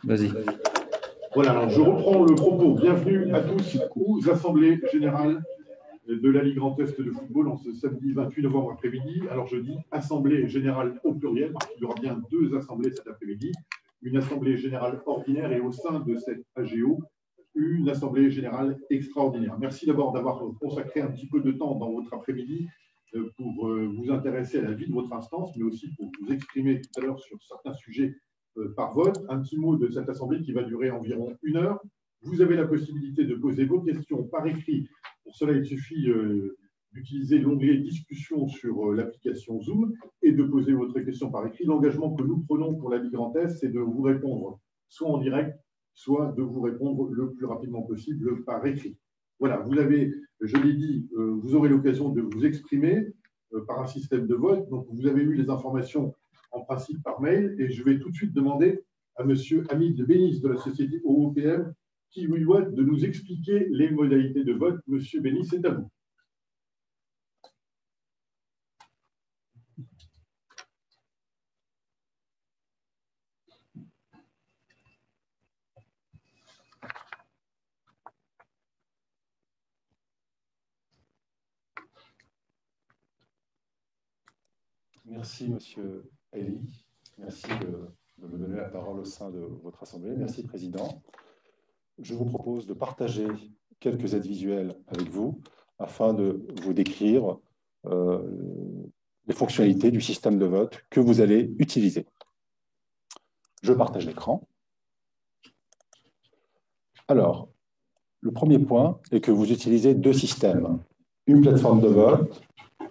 Vas-y. Voilà, alors je reprends le propos. Bienvenue à tous aux assemblées générales de la Ligue Grand Est de football en ce samedi 28 novembre après-midi. Alors je dis assemblée générale au pluriel, parce qu'il y aura bien deux assemblées cet après-midi. Une assemblée générale ordinaire et au sein de cette AGO, une assemblée générale extraordinaire. Merci d'abord d'avoir consacré un petit peu de temps dans votre après-midi pour vous intéresser à la vie de votre instance, mais aussi pour vous exprimer tout à l'heure sur certains sujets par vote. Un petit mot de cette assemblée qui va durer environ 1 heure. Vous avez la possibilité de poser vos questions par écrit. Pour cela, il suffit d'utiliser l'onglet discussion sur l'application Zoom et de poser votre question par écrit. L'engagement que nous prenons pour la Ligue Grand Est, c'est de vous répondre soit en direct, soit de vous répondre le plus rapidement possible par écrit. Voilà, vous l'avez, je l'ai dit, vous aurez l'occasion de vous exprimer par un système de vote. Donc, vous avez eu les informations en principe par mail et je vais tout de suite demander à M. Hamid Bénis de la société OOPM qui lui doit de nous expliquer les modalités de vote. Monsieur Bénis, c'est à vous. Merci, Monsieur Elie. Merci de me donner la parole au sein de votre Assemblée. Merci, Président. Je vous propose de partager quelques aides visuelles avec vous afin de vous décrire les fonctionnalités du système de vote que vous allez utiliser. Je partage l'écran. Alors, le premier point est que vous utilisez deux systèmes, une plateforme de vote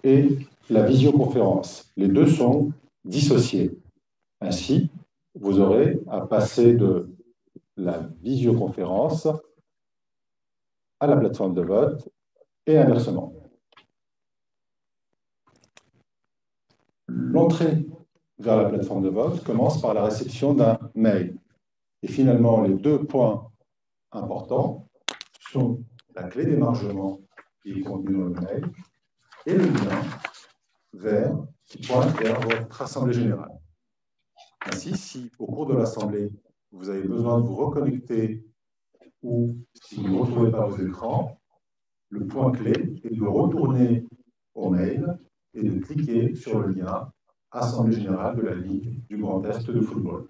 et la visioconférence. Les deux sont dissociés. Ainsi, vous aurez à passer de la visioconférence à la plateforme de vote et inversement. L'entrée vers la plateforme de vote commence par la réception d'un mail. Et finalement, les deux points importants sont la clé d'émargement qui est contenue dans le mail et le lien qui pointe vers votre assemblée générale. Ainsi, si au cours de l'assemblée, vous avez besoin de vous reconnecter ou si vous ne retrouvez pas vos écrans, le point clé est de retourner au mail et de cliquer sur le lien Assemblée générale de la Ligue du Grand Est de football.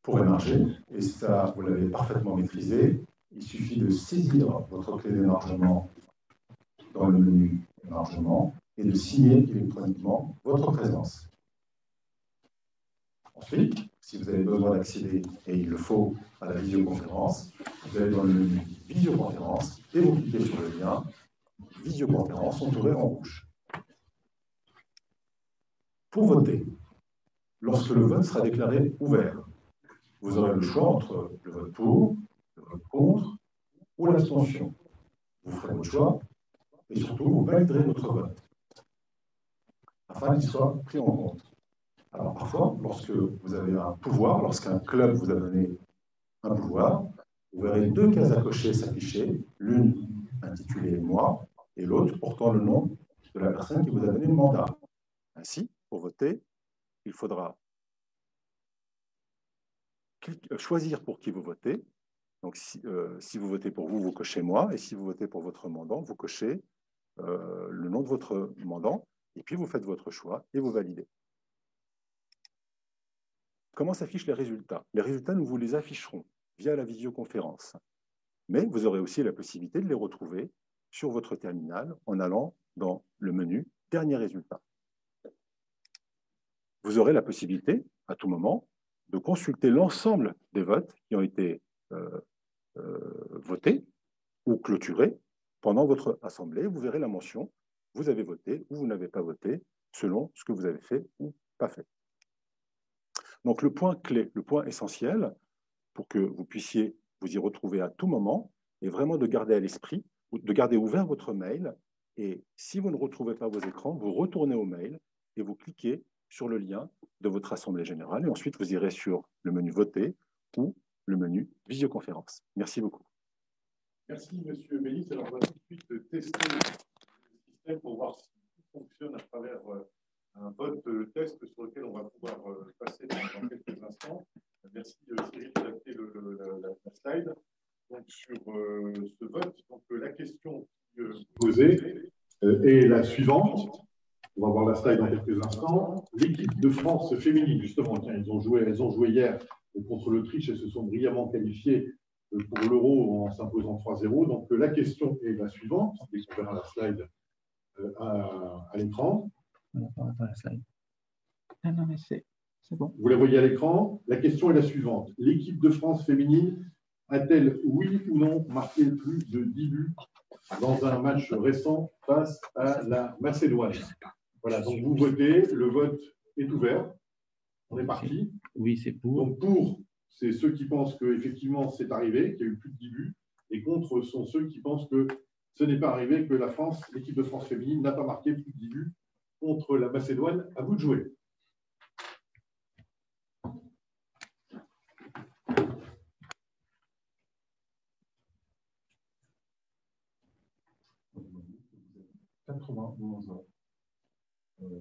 Pour émarger, et ça vous l'avez parfaitement maîtrisé, il suffit de saisir votre clé d'émargement dans le menu émargement et de signer électroniquement votre présence. Ensuite, si vous avez besoin d'accéder, et il le faut, à la visioconférence, vous allez dans le menu visioconférence et vous cliquez sur le lien visioconférence entouré en rouge. Pour voter, lorsque le vote sera déclaré ouvert, vous aurez le choix entre le vote pour, le vote contre ou l'abstention. Vous ferez votre choix et surtout vous validerez votre vote afin qu'il soit pris en compte. Alors parfois, lorsque vous avez un pouvoir, lorsqu'un club vous a donné un pouvoir, vous verrez deux cases à cocher s'afficher, l'une intitulée « Moi » et l'autre portant le nom de la personne qui vous a donné le mandat. Ainsi, pour voter, il faudra choisir pour qui vous votez. Donc, si vous votez pour vous, vous cochez « Moi », et si vous votez pour votre mandant, vous cochez le nom de votre mandant, et puis vous faites votre choix et vous validez. Comment s'affichent les résultats? Les résultats, nous vous les afficherons via la visioconférence. Mais vous aurez aussi la possibilité de les retrouver sur votre terminal en allant dans le menu « Dernier résultat ». Vous aurez la possibilité, à tout moment, de consulter l'ensemble des votes qui ont été votés ou clôturés pendant votre assemblée. Vous verrez la mention « Vous avez voté » ou « Vous n'avez pas voté » selon ce que vous avez fait ou pas fait. Donc le point clé, le point essentiel, pour que vous puissiez vous y retrouver à tout moment, est vraiment de garder à l'esprit, de garder ouvert votre mail, et si vous ne retrouvez pas vos écrans, vous retournez au mail et vous cliquez sur le lien de votre assemblée générale, et ensuite vous irez sur le menu voter ou le menu visioconférence. Merci beaucoup. Merci, Monsieur Bénis. Alors, on va tout de suite tester le système pour voir si tout fonctionne à travers un vote test sur lequel on va pouvoir passer dans quelques instants. Merci Cyril d'adapter la slide. Donc, sur ce vote, donc, la question posée est la suivante. On va voir la slide dans quelques instants. L'équipe de France féminine, justement, tiens, elles ont joué hier contre l'Autriche et se sont brillamment qualifiées pour l'Euro en s'imposant 3-0. Donc, la question est la suivante. On verra la slide à l'écran. On va voir la slide. Ah non, mais c'est bon. Vous la voyez à l'écran. La question est la suivante. L'équipe de France féminine a-t-elle, oui ou non, marqué plus de 10 buts dans un match récent face à la Macédoine? Voilà, donc vous votez, le vote est ouvert. On est parti. Oui, c'est pour. Donc pour, c'est ceux qui pensent qu'effectivement c'est arrivé, qu'il y a eu plus de 10 buts, et contre sont ceux qui pensent que ce n'est pas arrivé, que la France, l'équipe de France féminine n'a pas marqué plus de 10 buts contre la Macédoine. À vous de jouer.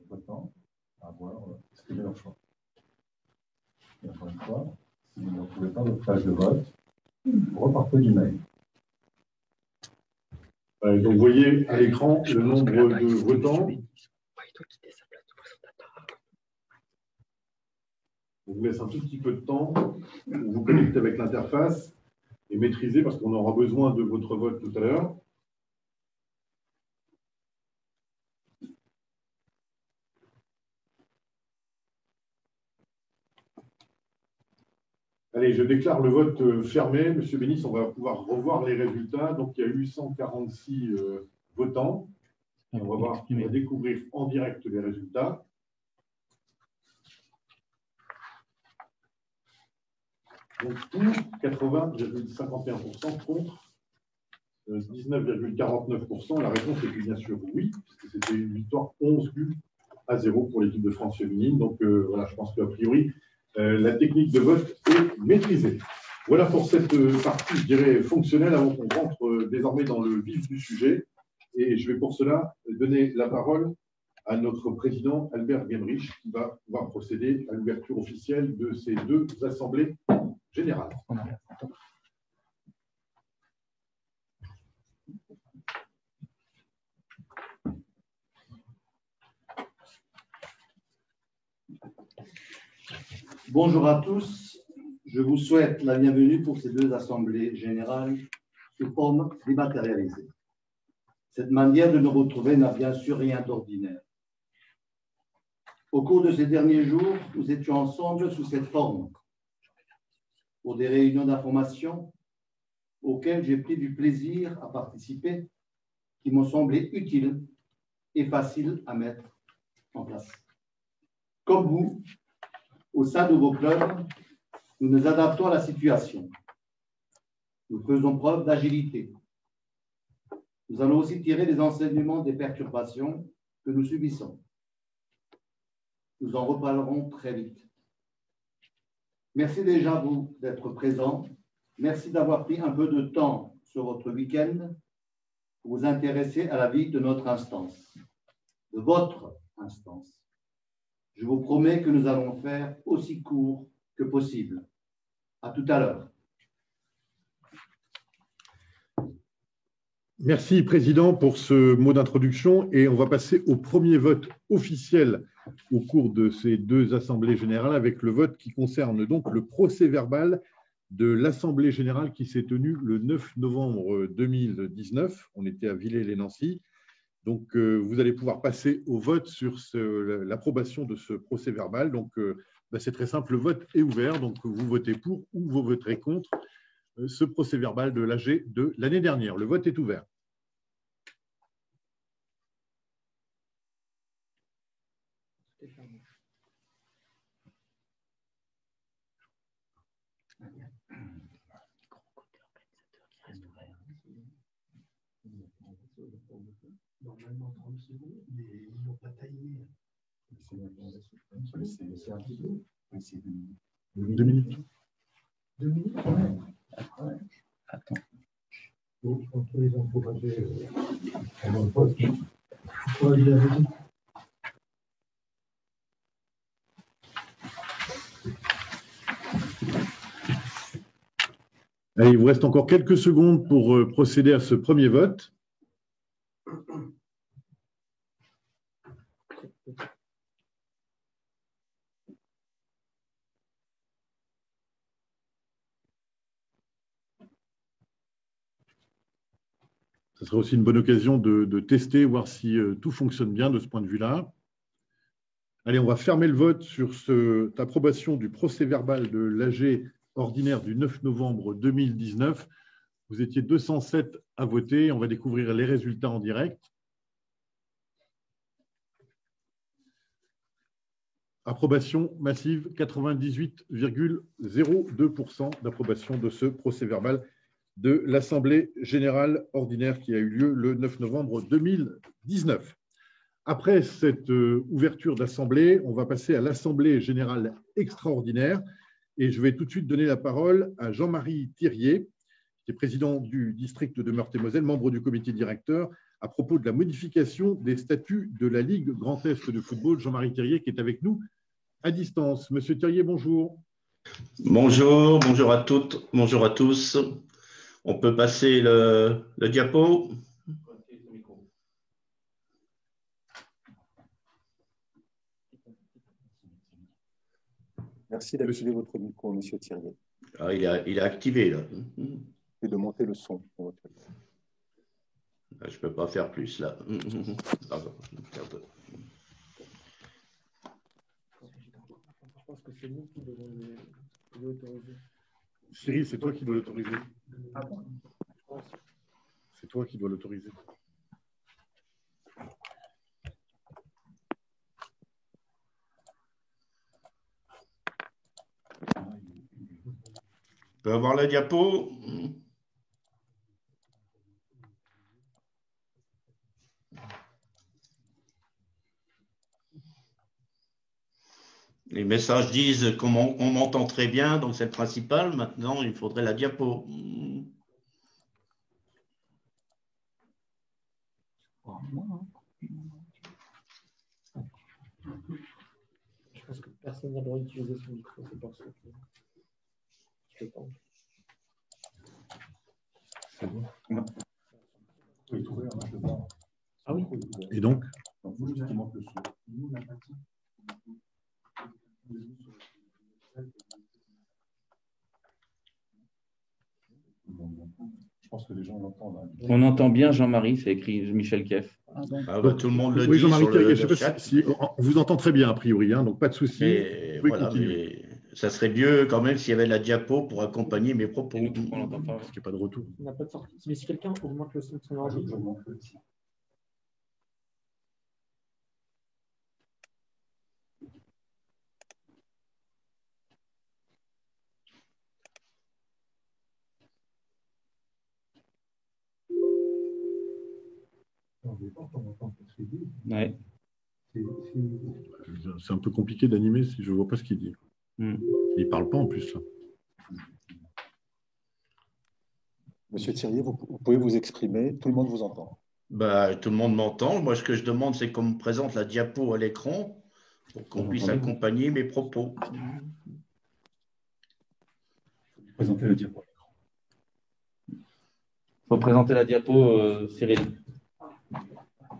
Votants à voir exprimer leur choix. Et encore une fois, si vous ne retrouvez pas votre page de vote, repartez du mail. Donc vous voyez à l'écran le nombre de votants. On vous laisse un tout petit peu de temps pour vous connecter avec l'interface et maîtriser parce qu'on aura besoin de votre vote tout à l'heure. Allez, je déclare le vote fermé. Monsieur Bénis, on va pouvoir revoir les résultats. Donc, il y a eu 146 votants. On va découvrir en direct les résultats. Donc, pour 80,51%, contre 19,49%. La réponse était bien sûr oui, puisque c'était une victoire 11-0 pour l'équipe de France féminine. Donc, voilà, je pense qu'a priori, la technique de vote est maîtrisée. Voilà pour cette partie, je dirais, fonctionnelle, avant qu'on rentre désormais dans le vif du sujet. Et je vais pour cela donner la parole à notre président Albert Gemrich, qui va pouvoir procéder à l'ouverture officielle de ces deux assemblées générales. Bonjour à tous, je vous souhaite la bienvenue pour ces deux assemblées générales sous forme dématérialisée. Cette manière de nous retrouver n'a bien sûr rien d'ordinaire. Au cours de ces derniers jours, nous étions ensemble sous cette forme pour des réunions d'information auxquelles j'ai pris du plaisir à participer, qui m'ont semblé utiles et faciles à mettre en place. Comme vous, au sein de vos clubs, nous nous adaptons à la situation. Nous faisons preuve d'agilité. Nous allons aussi tirer les enseignements des perturbations que nous subissons. Nous en reparlerons très vite. Merci déjà à vous d'être présents. Merci d'avoir pris un peu de temps sur votre week-end pour vous intéresser à la vie de notre instance, de votre instance. Je vous promets que nous allons faire aussi court que possible. À tout à l'heure. Merci, Président, pour ce mot d'introduction. Et on va passer au premier vote officiel au cours de ces deux assemblées générales, avec le vote qui concerne donc le procès-verbal de l'Assemblée générale qui s'est tenue le 9 novembre 2019. On était à Villers-lès-Nancy. Donc, vous allez pouvoir passer au vote sur l'approbation de ce procès-verbal. Donc, c'est très simple, le vote est ouvert. Donc, vous votez pour ou vous voterez contre ce procès-verbal de l'AG de l'année dernière. Le vote est ouvert. Normalement 30 secondes, mais ils n'ont pas timé. C'est un petit peu. C'est 2 minutes. 2 minutes? Ouais. Attends. Donc, entre les encourager pendant le poste, pourquoi il avait dit Allez, il vous reste encore quelques secondes pour procéder à ce premier vote. Ce sera aussi une bonne occasion de tester, voir si tout fonctionne bien de ce point de vue-là. Allez, on va fermer le vote sur cette approbation du procès-verbal de l'AG ordinaire du 9 novembre 2019. Vous étiez 207 à voter. On va découvrir les résultats en direct. Approbation massive, 98,02% d'approbation de ce procès-verbal de l'Assemblée générale ordinaire qui a eu lieu le 9 novembre 2019. Après cette ouverture d'Assemblée, on va passer à l'Assemblée générale extraordinaire et je vais tout de suite donner la parole à Jean-Marie Thirier, qui est président du district de Meurthe-et-Moselle, membre du comité directeur, à propos de la modification des statuts de la Ligue Grand Est de football. Jean-Marie Thirier qui est avec nous à distance. Monsieur Thirier, bonjour. Bonjour, bonjour à toutes, bonjour à tous. On peut passer le diapo. Merci d'activer votre micro, monsieur Thirier. Ah, il est activé là. Et de monter le son. Je ne peux pas faire plus là. Pardon. Je pense que c'est nous qui devons l'autoriser. Cyril, c'est toi qui dois l'autoriser. C'est toi qui dois l'autoriser. On peut avoir la diapo. Les messages disent qu'on m'entend très bien, donc c'est le principal. Maintenant, il faudrait la diapo. Je pense que personne n'a le droit d'utiliser son micro, c'est pour ça que je te tente. C'est bon. Non. Oui, ouvert, je le vois. Ah oui. Et donc, Vous, qui manque le son. Je pense que les gens l'entendent. Hein. On entend bien Jean-Marie, c'est écrit Michel Keff. Ah bah, tout le monde le oui, dit Jean-Marie sur Thirier, le je ne sais chat. pas si on vous entend très bien a priori, hein, donc pas de souci. Mais, Vous pouvez voilà, continuer. mais ça serait mieux quand même s'il y avait la diapo pour accompagner mes propos. On l'entend pas. Parce qu'il n'y a pas de retour. Il n'a pas de sortie. Mais si quelqu'un augmente le son de son ordi, Ouais. C'est un peu compliqué d'animer si je ne vois pas ce qu'il dit. Il ne parle pas en plus. Là. Monsieur Thirier, vous pouvez vous exprimer, tout le monde vous entend. Bah, tout le monde m'entend. Moi, ce que je demande, c'est qu'on me présente la diapo à l'écran pour qu'on puisse accompagner mes propos. Présentez le diapo. Il faut présenter la diapo, Cyril.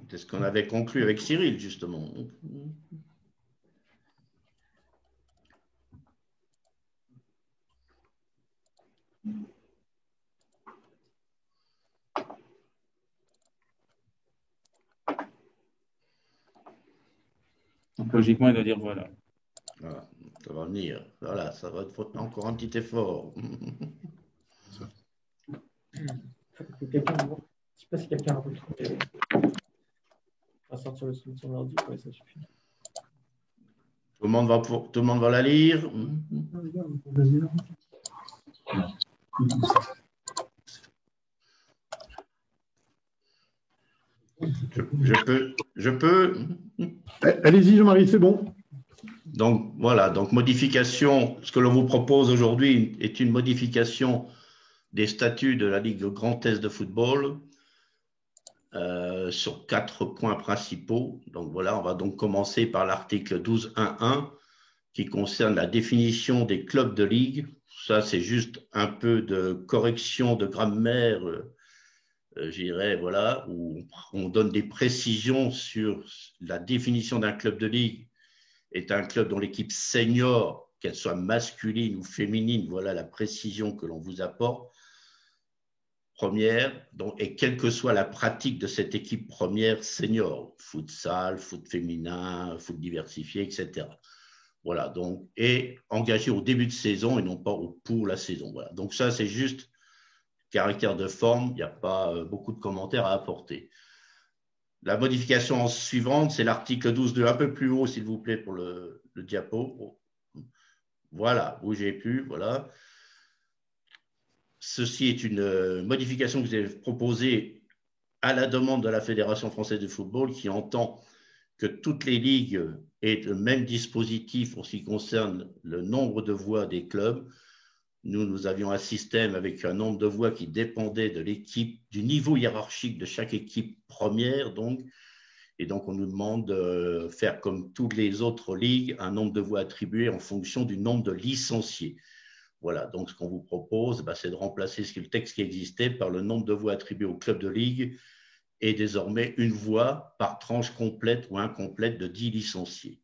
C'est ce qu'on avait conclu avec Cyril, justement. Donc, logiquement, il doit dire voilà. Voilà, ça va venir. Voilà, ça va être encore un petit effort. quelqu'un, je ne sais pas si quelqu'un a retrouvé. On va sortir le son de son ordi, ouais, ça suffit. Tout le monde va la lire. Je peux. Allez-y, Jean-Marie, c'est bon. Donc, voilà. Donc, modification. Ce que l'on vous propose aujourd'hui est une modification des statuts de la Ligue Grand Est de football sur 4 points principaux. Donc, voilà, on va donc commencer par l'article 12.1.1 qui concerne la définition des clubs de ligue. ça, c'est juste un peu de correction de grammaire, je dirais, voilà, où on donne des précisions sur la définition d'un club de ligue est un club dont l'équipe senior, qu'elle soit masculine ou féminine, voilà la précision que l'on vous apporte. Première, donc, et quelle que soit la pratique de cette équipe première senior, futsal, foot féminin, foot diversifié, etc. Voilà, donc, et engagé au début de saison et non pas pour la saison. Voilà. Donc ça, c'est juste caractère de forme, il n'y a pas beaucoup de commentaires à apporter. La modification suivante, c'est l'article 12.2, un peu plus haut, s'il vous plaît, pour le diapo. Voilà, bougez plus, voilà. Ceci est une modification que vous avez proposée à la demande de la Fédération française de football qui entend que toutes les ligues aient le même dispositif en ce qui concerne le nombre de voix des clubs. Nous avions un système avec un nombre de voix qui dépendait de l'équipe, du niveau hiérarchique de chaque équipe première, donc. Et donc, on nous demande de faire comme toutes les autres ligues, un nombre de voix attribuées en fonction du nombre de licenciés. Voilà, donc ce qu'on vous propose, c'est de remplacer le texte qui existait par le nombre de voix attribuées au club de ligue et désormais une voix par tranche complète ou incomplète de 10 licenciés.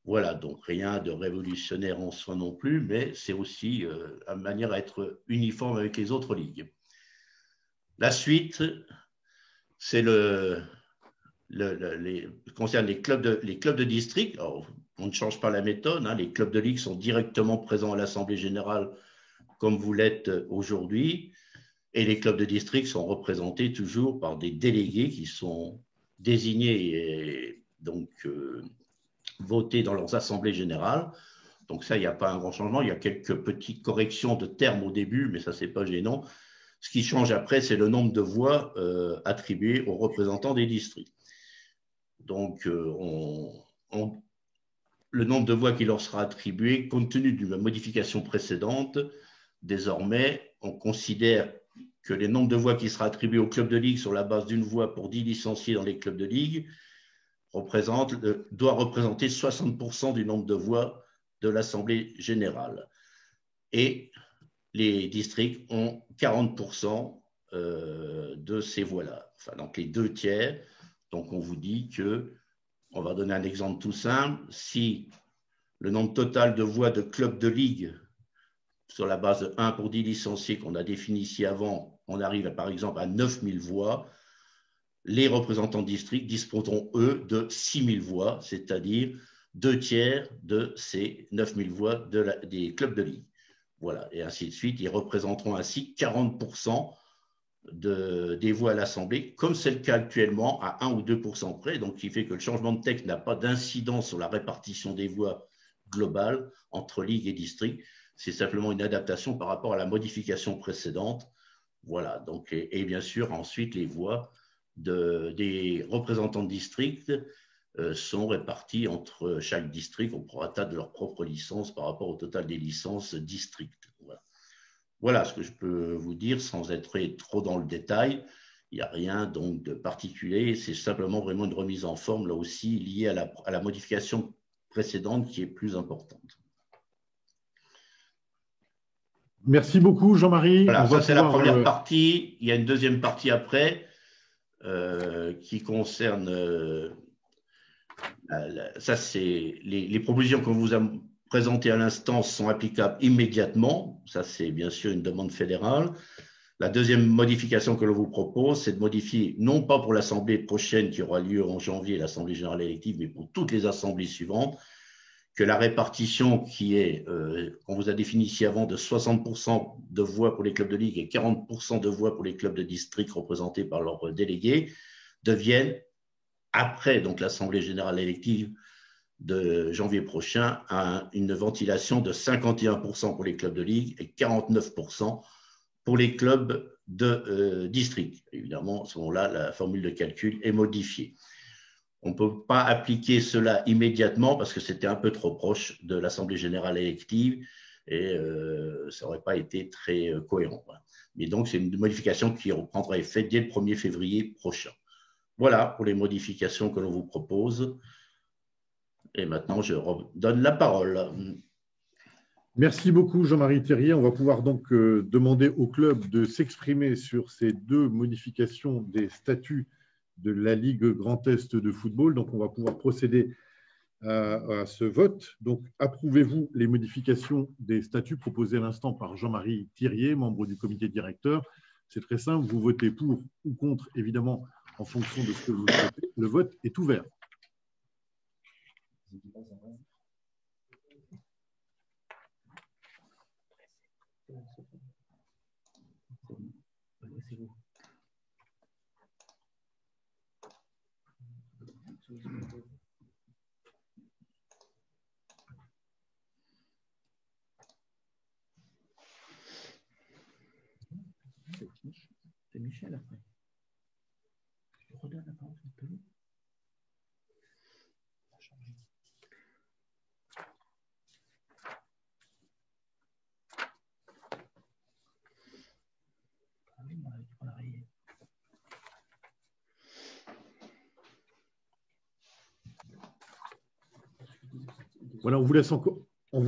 Voilà, donc rien de révolutionnaire en soi non plus, mais c'est aussi une manière à être uniforme avec les autres ligues. La suite, c'est concerne les clubs de district. Alors, on ne change pas la méthode, hein, les clubs de ligue sont directement présents à l'Assemblée générale comme vous l'êtes aujourd'hui, et les clubs de district sont représentés toujours par des délégués qui sont désignés et donc votés dans leurs assemblées générales. Donc ça, il n'y a pas un grand changement, il y a quelques petites corrections de termes au début, mais ça, c'est pas gênant. Ce qui change après, c'est le nombre de voix attribuées aux représentants des districts. Donc, le nombre de voix qui leur sera attribué, compte tenu de la modification précédente, désormais, on considère que les nombres de voix qui sera attribués au club de ligue sur la base d'une voix pour 10 licenciés dans les clubs de ligue doit représenter 60% du nombre de voix de l'Assemblée générale. Et les districts ont 40% de ces voix-là. Enfin, donc les 2 tiers. Donc, on vous dit que, on va donner un exemple tout simple, si le nombre total de voix de clubs de ligue sur la base de 1 pour 10 licenciés qu'on a défini ici avant, on arrive par exemple à 9000 voix, les représentants de district disposeront, eux, de 6000 voix, c'est-à-dire 2 tiers de ces 9000 voix des clubs de ligue. Voilà, et ainsi de suite, ils représenteront ainsi 40% des voix à l'Assemblée, comme c'est le cas actuellement à 1 ou 2% près, donc qui fait que le changement de texte n'a pas d'incidence sur la répartition des voix globale entre ligue et district. C'est simplement une adaptation par rapport à la modification précédente. Voilà, donc, et bien sûr, ensuite, les voix des représentants de district sont réparties entre chaque district au prorata de leur propre licence par rapport au total des licences district. Voilà. Voilà ce que je peux vous dire sans être trop dans le détail. Il n'y a rien donc de particulier. C'est simplement vraiment une remise en forme, là aussi, liée à la modification précédente qui est plus importante. Merci beaucoup, Jean-Marie. Voilà, ça c'est la première partie. Il y a une deuxième partie après qui concerne... ça, c'est les propositions qu'on vous a présentées à l'instant sont applicables immédiatement. Ça, c'est bien sûr une demande fédérale. La deuxième modification que l'on vous propose, c'est de modifier, non pas pour l'assemblée prochaine qui aura lieu en janvier, l'assemblée générale élective, mais pour toutes les assemblées suivantes, que la répartition qui est, qu'on vous a définie ici avant, de 60% de voix pour les clubs de ligue et 40% de voix pour les clubs de district représentés par leurs délégués, devienne, après donc l'assemblée générale élective de janvier prochain, une ventilation de 51% pour les clubs de ligue et 49% pour les clubs de district. Évidemment, à ce moment-là, la formule de calcul est modifiée. On ne peut pas appliquer cela immédiatement parce que c'était un peu trop proche de l'Assemblée générale élective et ça n'aurait pas été très cohérent. Mais donc, c'est une modification qui reprendra effet dès le 1er février prochain. Voilà pour les modifications que l'on vous propose. Et maintenant, je donne la parole. Merci beaucoup Jean-Marie Thériet. On va pouvoir donc demander au club de s'exprimer sur ces deux modifications des statuts de la Ligue Grand Est de football. Donc on va pouvoir procéder à ce vote. Donc approuvez-vous les modifications des statuts proposées à l'instant par Jean-Marie Thériet, membre du comité directeur? C'est très simple, vous votez pour ou contre, évidemment, en fonction de ce que vous souhaitez. Le vote est ouvert. C'est Michel après. Je redonne la parole un peu. Voilà, on vous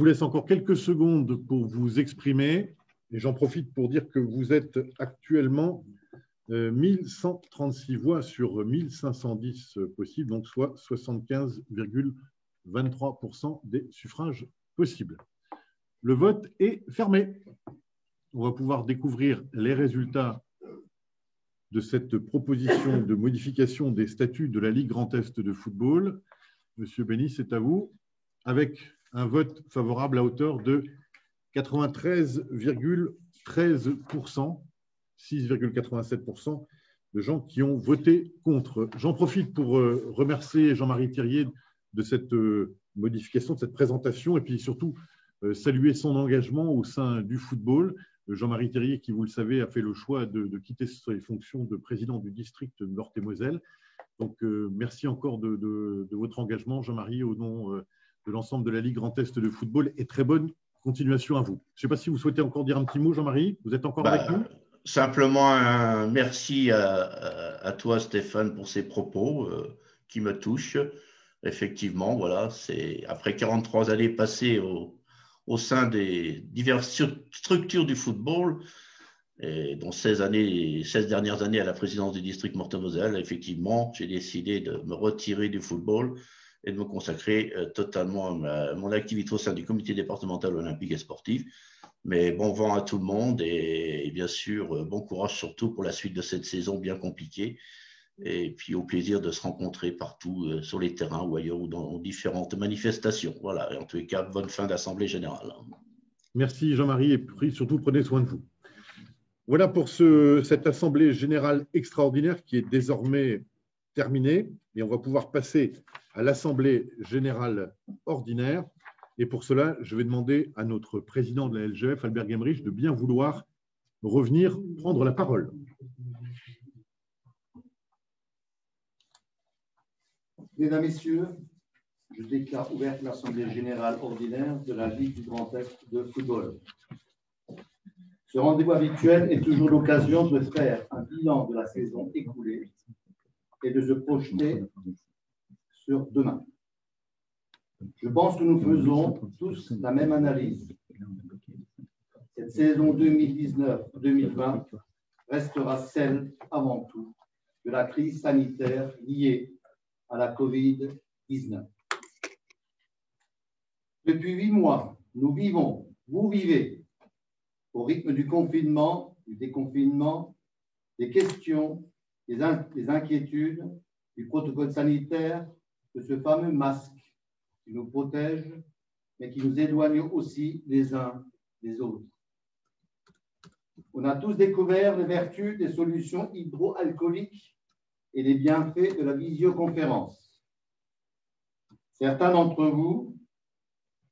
laisse encore quelques secondes pour vous exprimer. Et j'en profite pour dire que vous êtes actuellement 1136 voix sur 1510 possibles, donc soit 75,23% des suffrages possibles. Le vote est fermé. On va pouvoir découvrir les résultats de cette proposition de modification des statuts de la Ligue Grand Est de football. Monsieur Béni, c'est à vous, avec un vote favorable à hauteur de 93,13%, 6,87% de gens qui ont voté contre. J'en profite pour remercier Jean-Marie Thériet de cette modification, de cette présentation, et puis surtout saluer son engagement au sein du football. Jean-Marie Thériet, qui, vous le savez, a fait le choix de quitter ses fonctions de président du district Meurthe-et-Moselle. Donc, merci encore de votre engagement, Jean-Marie, au nom de l'ensemble de la Ligue Grand Est de football, et très bonne continuation à vous. Je ne sais pas si vous souhaitez encore dire un petit mot, Jean-Marie. Vous êtes encore avec nous? Simplement un merci à toi, Stéphane, pour ces propos qui me touchent. Effectivement, voilà, c'est après 43 années passées au sein des diverses structures du football, et dont 16 dernières années à la présidence du district Meurthe-et-Moselle, effectivement, j'ai décidé de me retirer du football et de me consacrer totalement à mon activité au sein du comité départemental olympique et sportif. Mais bon vent à tout le monde et bien sûr, bon courage surtout pour la suite de cette saison bien compliquée. Et puis au plaisir de se rencontrer partout sur les terrains ou ailleurs ou dans différentes manifestations. Voilà, et en tous les cas, bonne fin d'Assemblée générale. Merci Jean-Marie et surtout prenez soin de vous. Voilà pour cette Assemblée générale extraordinaire qui est désormais terminée et on va pouvoir passer à l'Assemblée générale ordinaire. Et pour cela, je vais demander à notre président de la LGF, Albert Gemrich, de bien vouloir revenir prendre la parole. Mesdames, Messieurs, je déclare ouverte l'Assemblée générale ordinaire de la Ligue du Grand Est de football. Ce rendez-vous habituel est toujours l'occasion de faire un bilan de la saison écoulée et de se projeter sur demain. Je pense que nous faisons tous la même analyse. Cette saison 2019-2020 restera celle, avant tout, de la crise sanitaire liée à la Covid-19. Depuis 8 mois, nous vivons, vous vivez, au rythme du confinement, du déconfinement, des questions, des inquiétudes, du protocole sanitaire, de ce fameux masque qui nous protège, mais qui nous éloigne aussi les uns des autres. On a tous découvert les vertus des solutions hydroalcooliques et les bienfaits de la visioconférence. Certains d'entre vous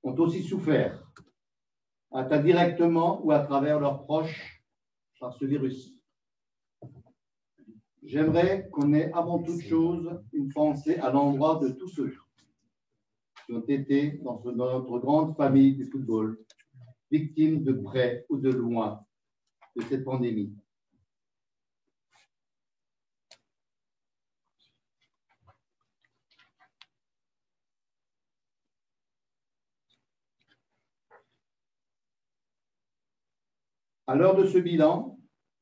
ont aussi souffert, atteints directement ou à travers leurs proches par ce virus. J'aimerais qu'on ait avant toute chose une pensée à l'endroit de tous ceux qui ont été dans notre grande famille du football, victimes de près ou de loin de cette pandémie. À l'heure de ce bilan,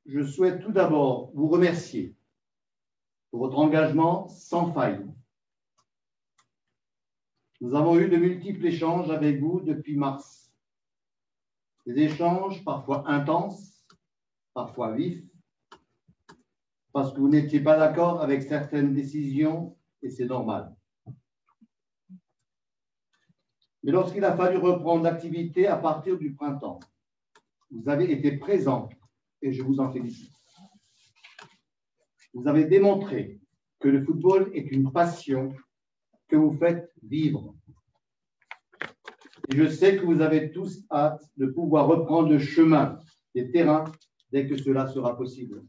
je souhaite tout d'abord vous remercier pour votre engagement sans faille. Nous avons eu de multiples échanges avec vous depuis mars. Des échanges parfois intenses, parfois vifs, parce que vous n'étiez pas d'accord avec certaines décisions et c'est normal. Mais lorsqu'il a fallu reprendre l'activité à partir du printemps, vous avez été présent et je vous en félicite. Vous avez démontré que le football est une passion que vous faites vivre. Et je sais que vous avez tous hâte de pouvoir reprendre le chemin des terrains dès que cela sera possible.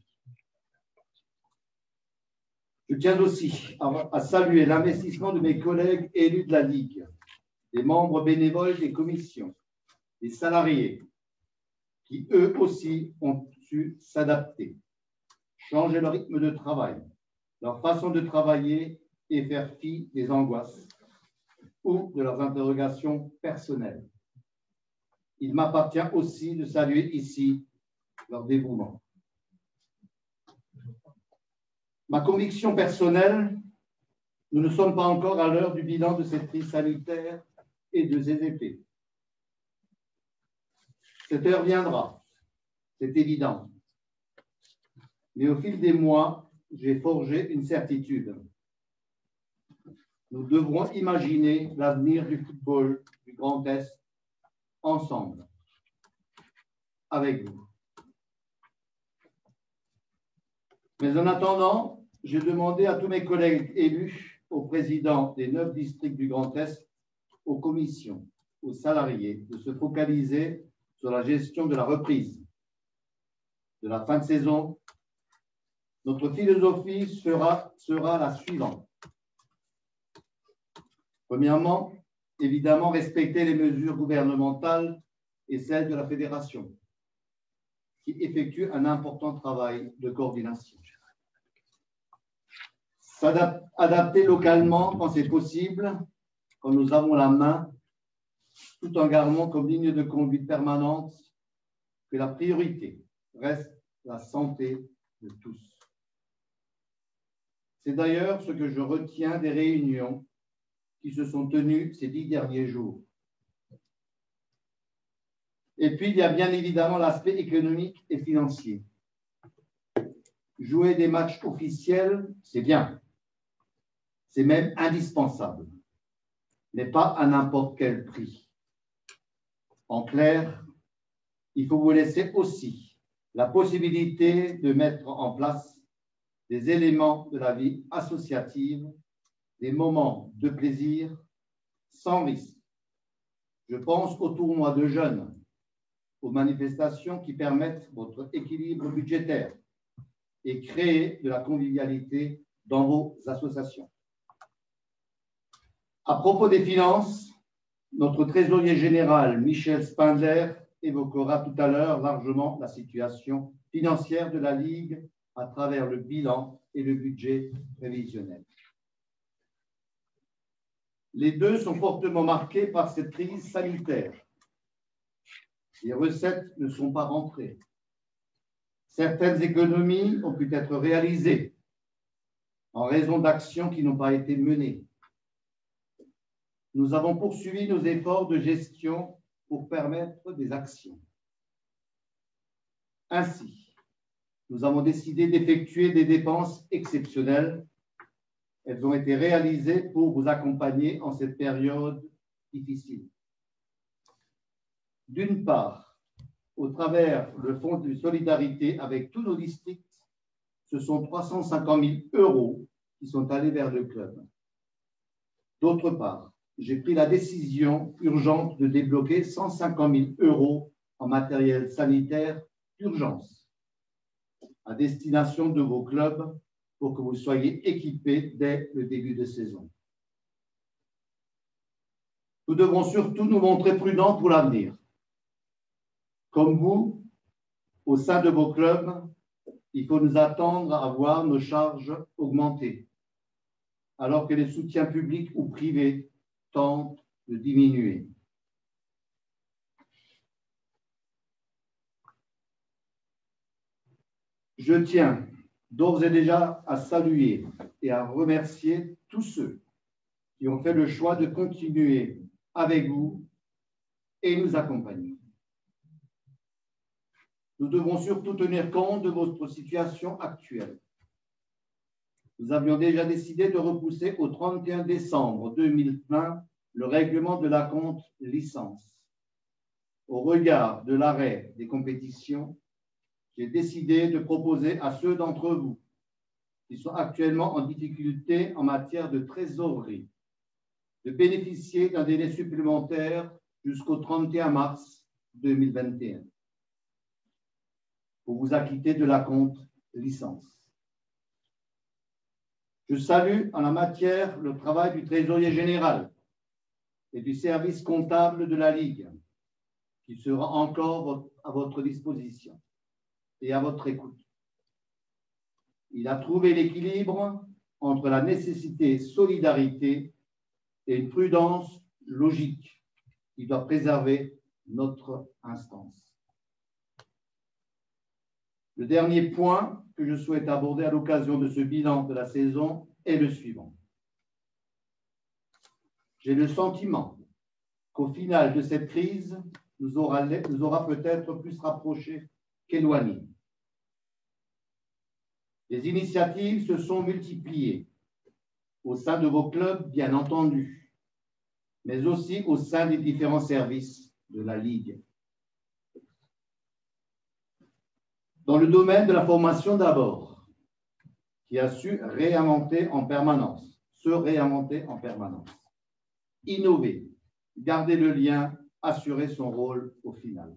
Je tiens aussi à saluer l'investissement de mes collègues élus de la Ligue, des membres bénévoles des commissions, des salariés, qui eux aussi ont su s'adapter, changer leur rythme de travail, leur façon de travailler et faire fi des angoisses ou de leurs interrogations personnelles. Il m'appartient aussi de saluer ici leur dévouement. Ma conviction personnelle, nous ne sommes pas encore à l'heure du bilan de cette crise sanitaire et de ses effets. Cette heure viendra, c'est évident. Mais au fil des mois, j'ai forgé une certitude. Nous devrons imaginer l'avenir du football du Grand Est ensemble, avec vous. Mais en attendant, j'ai demandé à tous mes collègues élus, aux présidents des 9 districts du Grand Est, aux commissions, aux salariés, de se focaliser sur la gestion de la reprise, de la fin de saison. Notre philosophie sera la suivante. Premièrement, évidemment, respecter les mesures gouvernementales et celles de la fédération, qui effectue un important travail de coordination. Adapter localement quand c'est possible, quand nous avons la main, tout en gardant comme ligne de conduite permanente que la priorité reste la santé de tous. C'est d'ailleurs ce que je retiens des réunions qui se sont tenues ces 10 derniers jours. Et puis, il y a bien évidemment l'aspect économique et financier. Jouer des matchs officiels, c'est bien. C'est même indispensable, mais pas à n'importe quel prix. En clair, il faut vous laisser aussi la possibilité de mettre en place des éléments de la vie associative, des moments de plaisir sans risque. Je pense aux tournois de jeunes, aux manifestations qui permettent votre équilibre budgétaire et créer de la convivialité dans vos associations. À propos des finances, notre trésorier général, Michel Spindler, évoquera tout à l'heure largement la situation financière de la Ligue à travers le bilan et le budget prévisionnel. Les deux sont fortement marqués par cette crise sanitaire. Les recettes ne sont pas rentrées. Certaines économies ont pu être réalisées en raison d'actions qui n'ont pas été menées. Nous avons poursuivi nos efforts de gestion pour permettre des actions. Ainsi, nous avons décidé d'effectuer des dépenses exceptionnelles. Elles ont été réalisées pour vous accompagner en cette période difficile. D'une part, au travers du Fonds de solidarité avec tous nos districts, ce sont 350 000 € qui sont allés vers le club. D'autre part, j'ai pris la décision urgente de débloquer 150 000 € en matériel sanitaire d'urgence à destination de vos clubs pour que vous soyez équipés dès le début de saison. Nous devrons surtout nous montrer prudents pour l'avenir. Comme vous, au sein de vos clubs, il faut nous attendre à voir nos charges augmenter, alors que les soutiens publics ou privés tentent de diminuer. Je tiens d'ores et déjà à saluer et à remercier tous ceux qui ont fait le choix de continuer avec vous et nous accompagner. Nous devons surtout tenir compte de votre situation actuelle. Nous avions déjà décidé de repousser au 31 décembre 2020 le règlement de l'acompte licence. Au regard de l'arrêt des compétitions, j'ai décidé de proposer à ceux d'entre vous qui sont actuellement en difficulté en matière de trésorerie de bénéficier d'un délai supplémentaire jusqu'au 31 mars 2021 pour vous acquitter de l'acompte licence. Je salue en la matière le travail du trésorier général et du service comptable de la Ligue, qui sera encore à votre disposition et à votre écoute. Il a trouvé l'équilibre entre la nécessité solidarité et une prudence logique qui doit préserver notre instance. Le dernier point que je souhaite aborder à l'occasion de ce bilan de la saison est le suivant. J'ai le sentiment qu'au final de cette crise, nous aura peut-être plus rapprochés qu'éloignés. Les initiatives se sont multipliées au sein de vos clubs, bien entendu, mais aussi au sein des différents services de la Ligue. Dans le domaine de la formation d'abord, qui a su se réinventer en permanence, innover, garder le lien, assurer son rôle au final.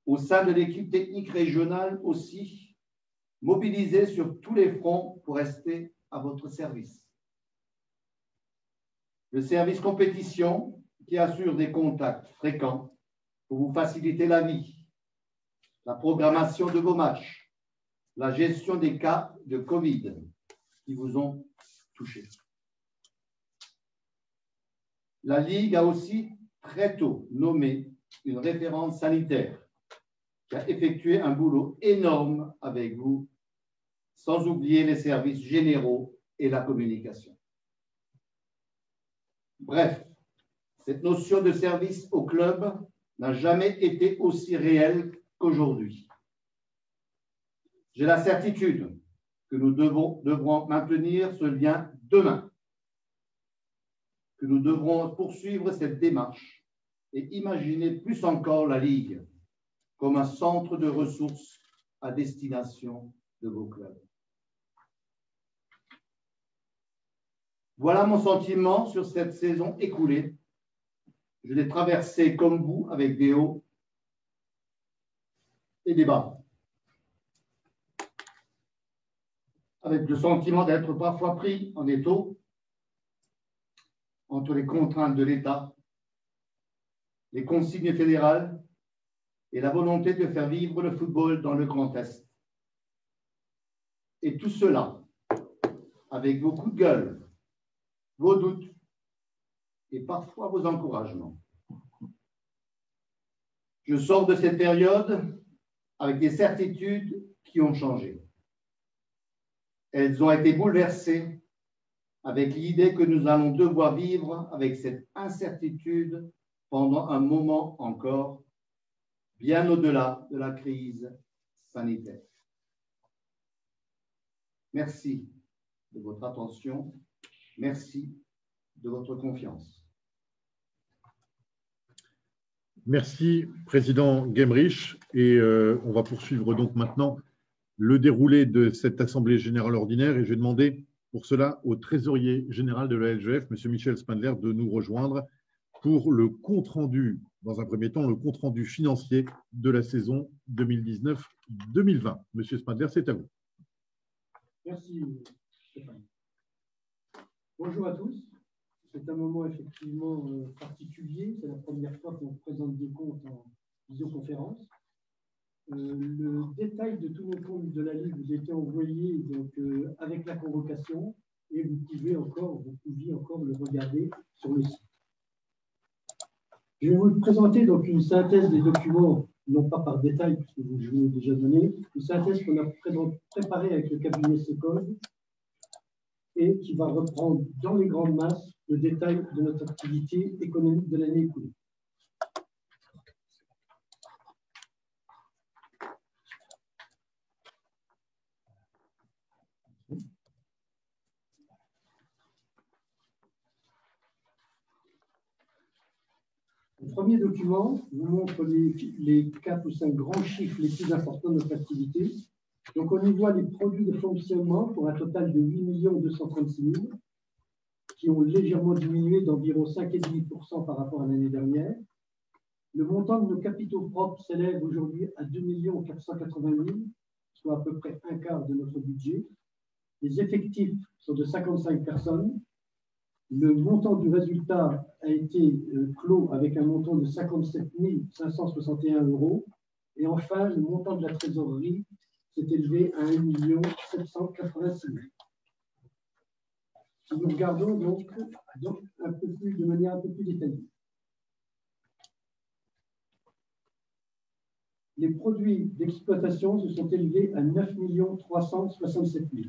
Au sein de l'équipe technique régionale aussi, mobiliser sur tous les fronts pour rester à votre service. Le service compétition qui assure des contacts fréquents pour vous faciliter la vie, la programmation de vos matchs, la gestion des cas de Covid qui vous ont touché. La Ligue a aussi très tôt nommé une référente sanitaire qui a effectué un boulot énorme avec vous, sans oublier les services généraux et la communication. Bref, cette notion de service au club n'a jamais été aussi réelle qu'aujourd'hui. J'ai la certitude que nous devrons maintenir ce lien demain, que nous devrons poursuivre cette démarche et imaginer plus encore la Ligue comme un centre de ressources à destination de vos clubs. Voilà mon sentiment sur cette saison écoulée. Je l'ai traversée comme vous avec des hauts et des bas. Avec le sentiment d'être parfois pris en étau entre les contraintes de l'État, les consignes fédérales et la volonté de faire vivre le football dans le Grand Est. Et tout cela avec vos coups de gueule, vos doutes et parfois vos encouragements. Je sors de cette période avec des certitudes qui ont changé. Elles ont été bouleversées avec l'idée que nous allons devoir vivre avec cette incertitude pendant un moment encore, bien au-delà de la crise sanitaire. Merci de votre attention. Merci de votre confiance. Merci, Président Guemrich. Et on va poursuivre donc maintenant le déroulé de cette Assemblée générale ordinaire. Et je vais demander pour cela au trésorier général de la LGF, M. Michel Spindler, de nous rejoindre pour le compte-rendu, dans un premier temps, le compte-rendu financier de la saison 2019-2020. M. Spindler, c'est à vous. Merci, Stéphane. Bonjour à tous. C'est un moment effectivement particulier. C'est la première fois qu'on présente des comptes en visioconférence. Le détail de tous nos comptes de la Ligue vous a été envoyé donc, avec la convocation et vous pouviez encore le regarder sur le site. Je vais vous présenter donc une synthèse des documents non pas par détail, puisque vous l'avez déjà donné, une synthèse qu'on a préparée avec le cabinet Secode et qui va reprendre dans les grandes masses le détail de notre activité économique de l'année écoulée. Le premier document vous montre les 4 ou 5 grands chiffres les plus importants de notre activité. Donc, on y voit les produits de fonctionnement pour un total de 8 236 000 qui ont légèrement diminué d'environ 5,5% par rapport à l'année dernière. Le montant de nos capitaux propres s'élève aujourd'hui à 2 480 000, soit à peu près un quart de notre budget. Les effectifs sont de 55 personnes. Le montant du résultat a été clos avec un montant de 57 561 €. Et enfin, le montant de la trésorerie s'est élevé à 1 786 000. Si nous regardons donc un peu plus, de manière un peu plus détaillée. Les produits d'exploitation se sont élevés à 9 367 000.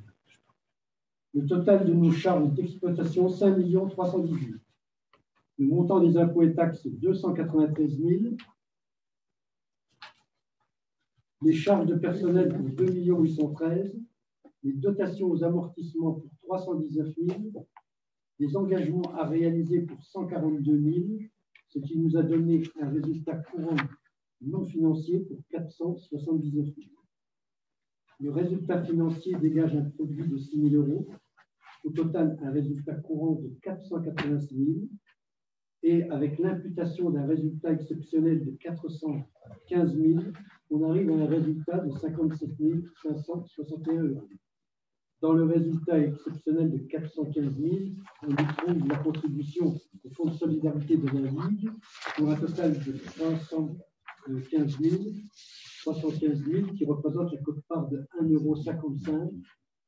Le total de nos charges d'exploitation, 5 318 000. Le montant des impôts et taxes, 293 000. Les charges de personnel pour 2 813 000. Les dotations aux amortissements pour 319 000. Les engagements à réaliser pour 142 000, ce qui nous a donné un résultat courant non financier pour 479 000. Le résultat financier dégage un produit de 6 000 €. Au total, un résultat courant de 486 000. Et avec l'imputation d'un résultat exceptionnel de 415 000, on arrive à un résultat de 57 561 €. Dans le résultat exceptionnel de 415 000, on y trouve la contribution au Fonds de solidarité de la Ligue pour un total de 315 000 qui représente la quote-part de 1,55 €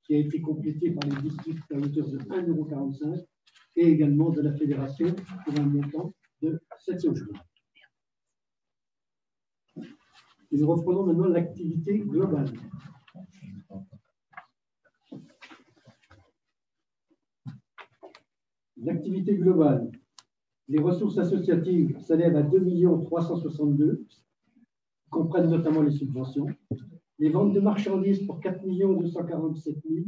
qui a été complétée par les districts à hauteur de 1,45 € et également de la Fédération pour un montant de 7 €. Et nous reprenons maintenant l'activité globale. L'activité globale, les ressources associatives s'élèvent à 2 362 000, comprennent notamment les subventions. Les ventes de marchandises pour 4 247 000,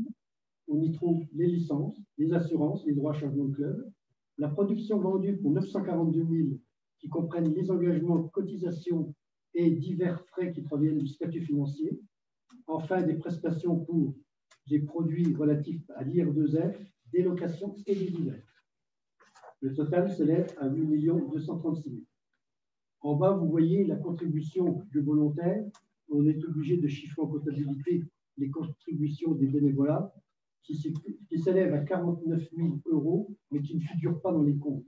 on y trouve les licences, les assurances, les droits à changement de club. La production vendue pour 942 000, qui comprennent les engagements, cotisations et divers frais qui proviennent du statut financier. Enfin, des prestations pour des produits relatifs à l'IR2F, des locations et des divers. Le total s'élève à 8 236 000. En bas, vous voyez la contribution du volontaire. On est obligé de chiffrer en comptabilité les contributions des bénévolats qui s'élèvent à 49 000 €, mais qui ne figurent pas dans les comptes.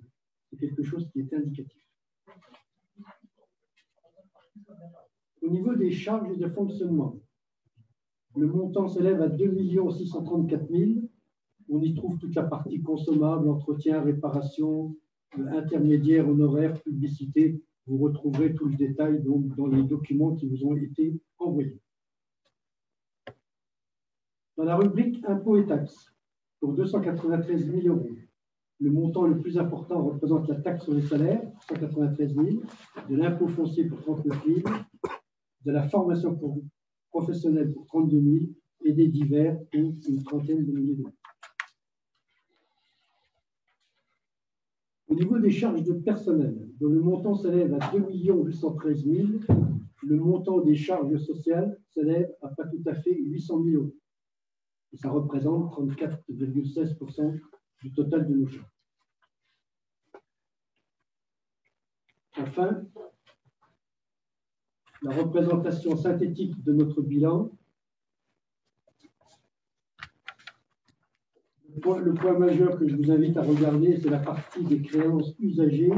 C'est quelque chose qui est indicatif. Au niveau des charges de fonctionnement, le montant s'élève à 2 634 000. On y trouve toute la partie consommable, entretien, réparation, intermédiaire, honoraires, publicité. Vous retrouverez tout le détail donc, dans les documents qui vous ont été envoyés. Dans la rubrique impôts et taxes, pour 293 000 €, le montant le plus important représente la taxe sur les salaires, 193 000, de l'impôt foncier pour 39 000, de la formation professionnelle pour 32 000 et des divers pour une trentaine de milliers d'euros. Au niveau des charges de personnel, dont le montant s'élève à 2 813 000, le montant des charges sociales s'élève à pas tout à fait 800 000 €. Et ça représente 34,16% du total de nos charges. Enfin, la représentation synthétique de notre bilan. Le point majeur que je vous invite à regarder, c'est la partie des créances usagées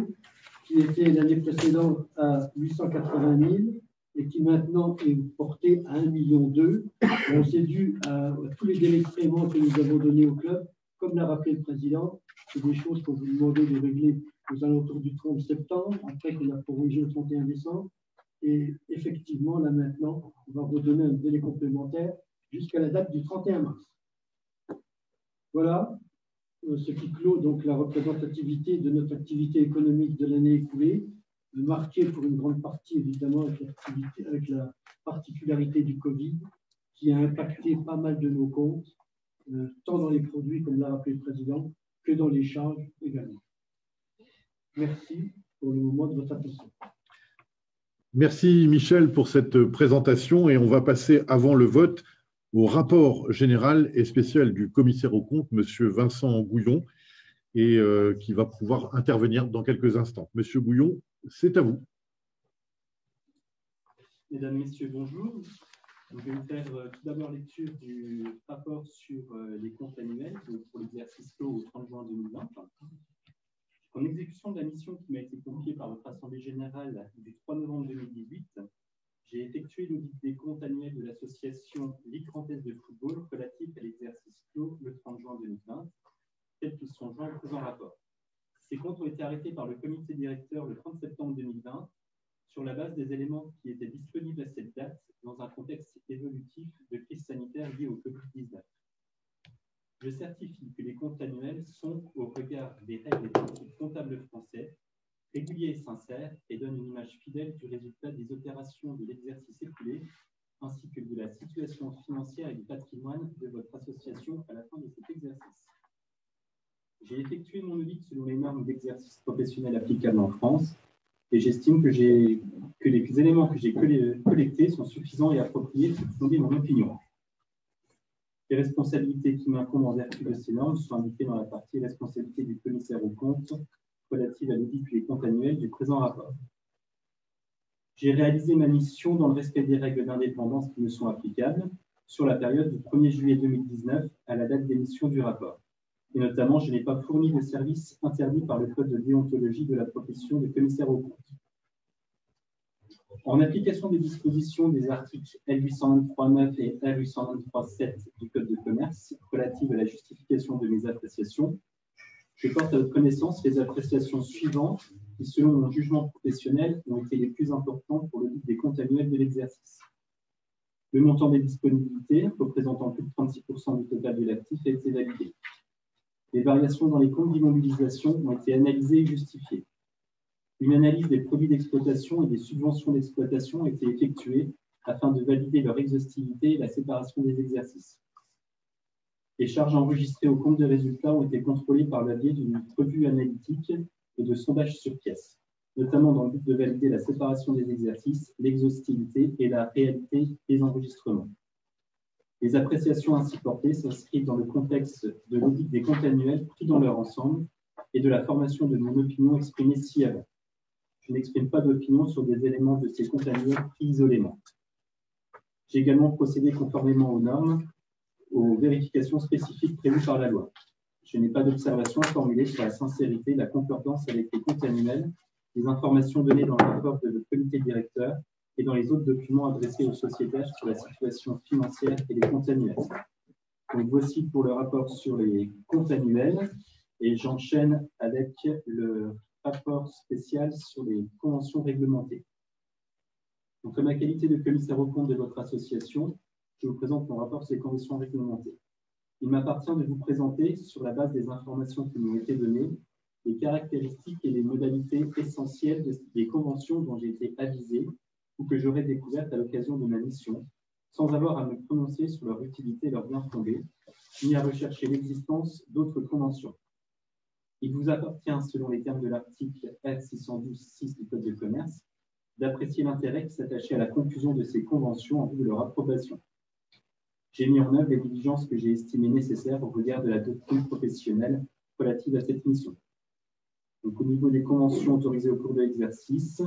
qui était l'année précédente à 880 000 et qui maintenant est portée à 1,2 million. Bon, c'est dû à tous les délais de paiement que nous avons donnés au club. Comme l'a rappelé le président, c'est des choses qu'on vous demandait de régler aux alentours du 30 septembre, après qu'on a prorogé au 31 décembre. Et effectivement, là maintenant, on va redonner un délai complémentaire jusqu'à la date du 31 mars. Voilà ce qui clôt donc la représentativité de notre activité économique de l'année écoulée, marquée pour une grande partie évidemment avec la particularité du Covid qui a impacté pas mal de nos comptes, tant dans les produits, comme l'a rappelé le Président, que dans les charges également. Merci pour le moment de votre attention. Merci Michel pour cette présentation et on va passer avant le vote au rapport général et spécial du commissaire aux comptes, M. Vincent Gouillon, et qui va pouvoir intervenir dans quelques instants. Monsieur Gouillon, c'est à vous. Mesdames, Messieurs, bonjour. Je vais vous faire tout d'abord lecture du rapport sur les comptes annuels pour l'exercice clos au 30 juin 2020. En exécution de la mission qui m'a été confiée par votre Assemblée générale du 3 novembre 2018, j'ai effectué l'audit des comptes annuels de l'association Ligue Grand Est de football relatif à l'exercice clos le 30 juin 2020, tels qu'ils sont joints au présent rapport. Ces comptes ont été arrêtés par le comité directeur le 30 septembre 2020 sur la base des éléments qui étaient disponibles à cette date dans un contexte évolutif de crise sanitaire liée au Covid-19. Je certifie que les comptes annuels sont, au regard des règles et principes comptables français, réguliers et sincères et donnent une image fidèle du résultat des opérations de l'exercice écoulé, ainsi que de la situation financière et du patrimoine de votre association à la fin de cet exercice. J'ai effectué mon audit selon les normes d'exercice professionnel applicables en France et j'estime que les éléments que j'ai collectés sont suffisants et appropriés pour fonder mon opinion. Les responsabilités qui m'incombent en vertu de ces normes sont indiquées dans la partie responsabilité du commissaire aux comptes relative à l'audit des comptes annuels du présent rapport. J'ai réalisé ma mission dans le respect des règles d'indépendance qui me sont applicables sur la période du 1er juillet 2019 à la date d'émission du rapport. Et notamment, je n'ai pas fourni de services interdits par le code de déontologie de la profession de commissaire aux comptes. En application des dispositions des articles L823.9 et L823.7 du Code de commerce relatives à la justification de mes appréciations, je porte à votre connaissance les appréciations suivantes qui, selon mon jugement professionnel, ont été les plus importantes pour l'audit des comptes annuels de l'exercice. Le montant des disponibilités, représentant plus de 36% du total de l'actif, a été validé. Les variations dans les comptes d'immobilisation ont été analysées et justifiées. Une analyse des produits d'exploitation et des subventions d'exploitation a été effectuée afin de valider leur exhaustivité et la séparation des exercices. Les charges enregistrées au compte de résultats ont été contrôlées par le biais d'une revue analytique et de sondage sur pièces, notamment dans le but de valider la séparation des exercices, l'exhaustivité et la réalité des enregistrements. Les appréciations ainsi portées s'inscrivent dans le contexte de l'audit des comptes annuels pris dans leur ensemble et de la formation de mon opinion exprimée ci-avant. Je n'exprime pas d'opinion sur des éléments de ces comptes annuels pris isolément. J'ai également procédé conformément aux normes, aux vérifications spécifiques prévues par la loi. Je n'ai pas d'observation à formuler sur la sincérité, la concordance avec les comptes annuels, les informations données dans le rapport de notre comité directeur et dans les autres documents adressés aux sociétaires sur la situation financière et les comptes annuels. Donc voici pour le rapport sur les comptes annuels et j'enchaîne avec le rapport spécial sur les conventions réglementées. Donc, en ma qualité de commissaire aux comptes de votre association, je vous présente mon rapport sur les conventions réglementées. Il m'appartient de vous présenter, sur la base des informations qui m'ont été données, les caractéristiques et les modalités essentielles des conventions dont j'ai été avisé ou que j'aurais découvertes à l'occasion de ma mission, sans avoir à me prononcer sur leur utilité et leur bien fondé, ni à rechercher l'existence d'autres conventions. Il vous appartient, selon les termes de l'article R612.6 du Code de commerce, d'apprécier l'intérêt qui s'attachait à la conclusion de ces conventions en vue de leur approbation. J'ai mis en œuvre les diligences que j'ai estimées nécessaires au regard de la doctrine professionnelle relative à cette mission. Donc, au niveau des conventions autorisées au cours de l'exercice,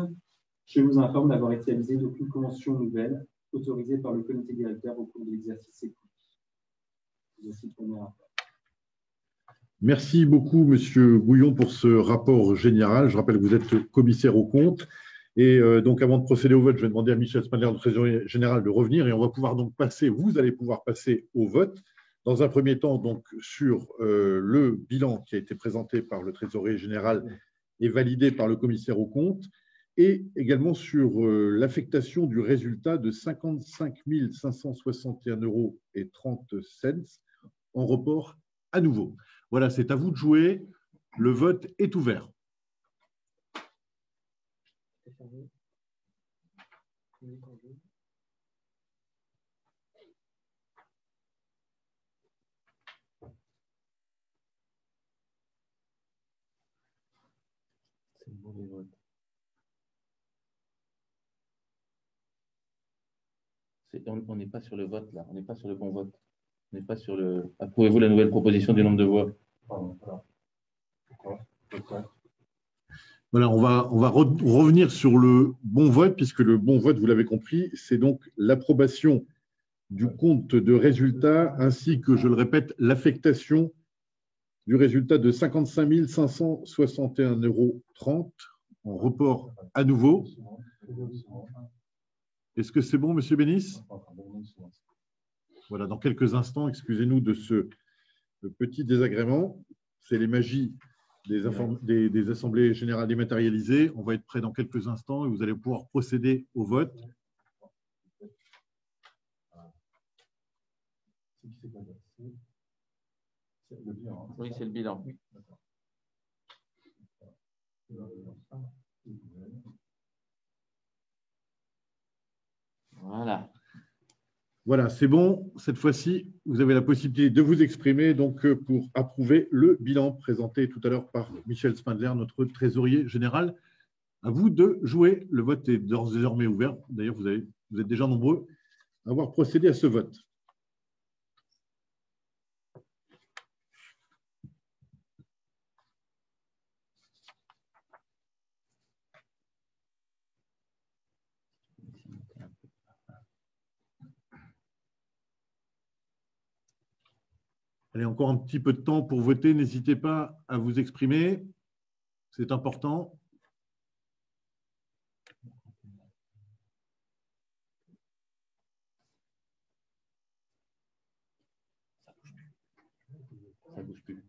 je vous informe d'avoir été avisé d'aucune convention nouvelle autorisée par le comité directeur au cours de l'exercice écoulé. Voici le premier rapport. Merci beaucoup, Monsieur Gouillon, pour ce rapport général. Je rappelle que vous êtes commissaire aux comptes. Et donc, avant de procéder au vote, je vais demander à Michel Spanler, le trésorier général, de revenir. Et on va pouvoir donc passer, vous allez pouvoir passer au vote. Dans un premier temps, donc, sur le bilan qui a été présenté par le trésorier général et validé par le commissaire aux comptes. et également sur l'affectation du résultat de 55 561,30 € en report à nouveau. Voilà, c'est à vous de jouer. Le vote est ouvert. C'est le mauvais vote. On n'est pas sur le vote, là. On n'est pas sur le bon vote. On n'est pas sur le... Approuvez-vous la nouvelle proposition du nombre de voix? Voilà, on va revenir sur le bon vote, puisque le bon vote, vous l'avez compris, c'est donc l'approbation du compte de résultat, ainsi que, je le répète, l'affectation du résultat de 55 561,30 € en report à nouveau. Est-ce que c'est bon, Monsieur Bénis? Voilà, dans quelques instants, excusez-nous de ce petit désagrément. C'est les magies des assemblées générales dématérialisées. On va être prêt dans quelques instants et vous allez pouvoir procéder au vote. Oui, c'est le bilan. Voilà. Voilà, c'est bon. Cette fois-ci, vous avez la possibilité de vous exprimer donc, pour approuver le bilan présenté tout à l'heure par Michel Spindler, notre trésorier général. À vous de jouer. Le vote est désormais ouvert. D'ailleurs, vous êtes déjà nombreux à avoir procédé à ce vote. Allez, encore un petit peu de temps pour voter. N'hésitez pas à vous exprimer. C'est important. Ça bouge plus.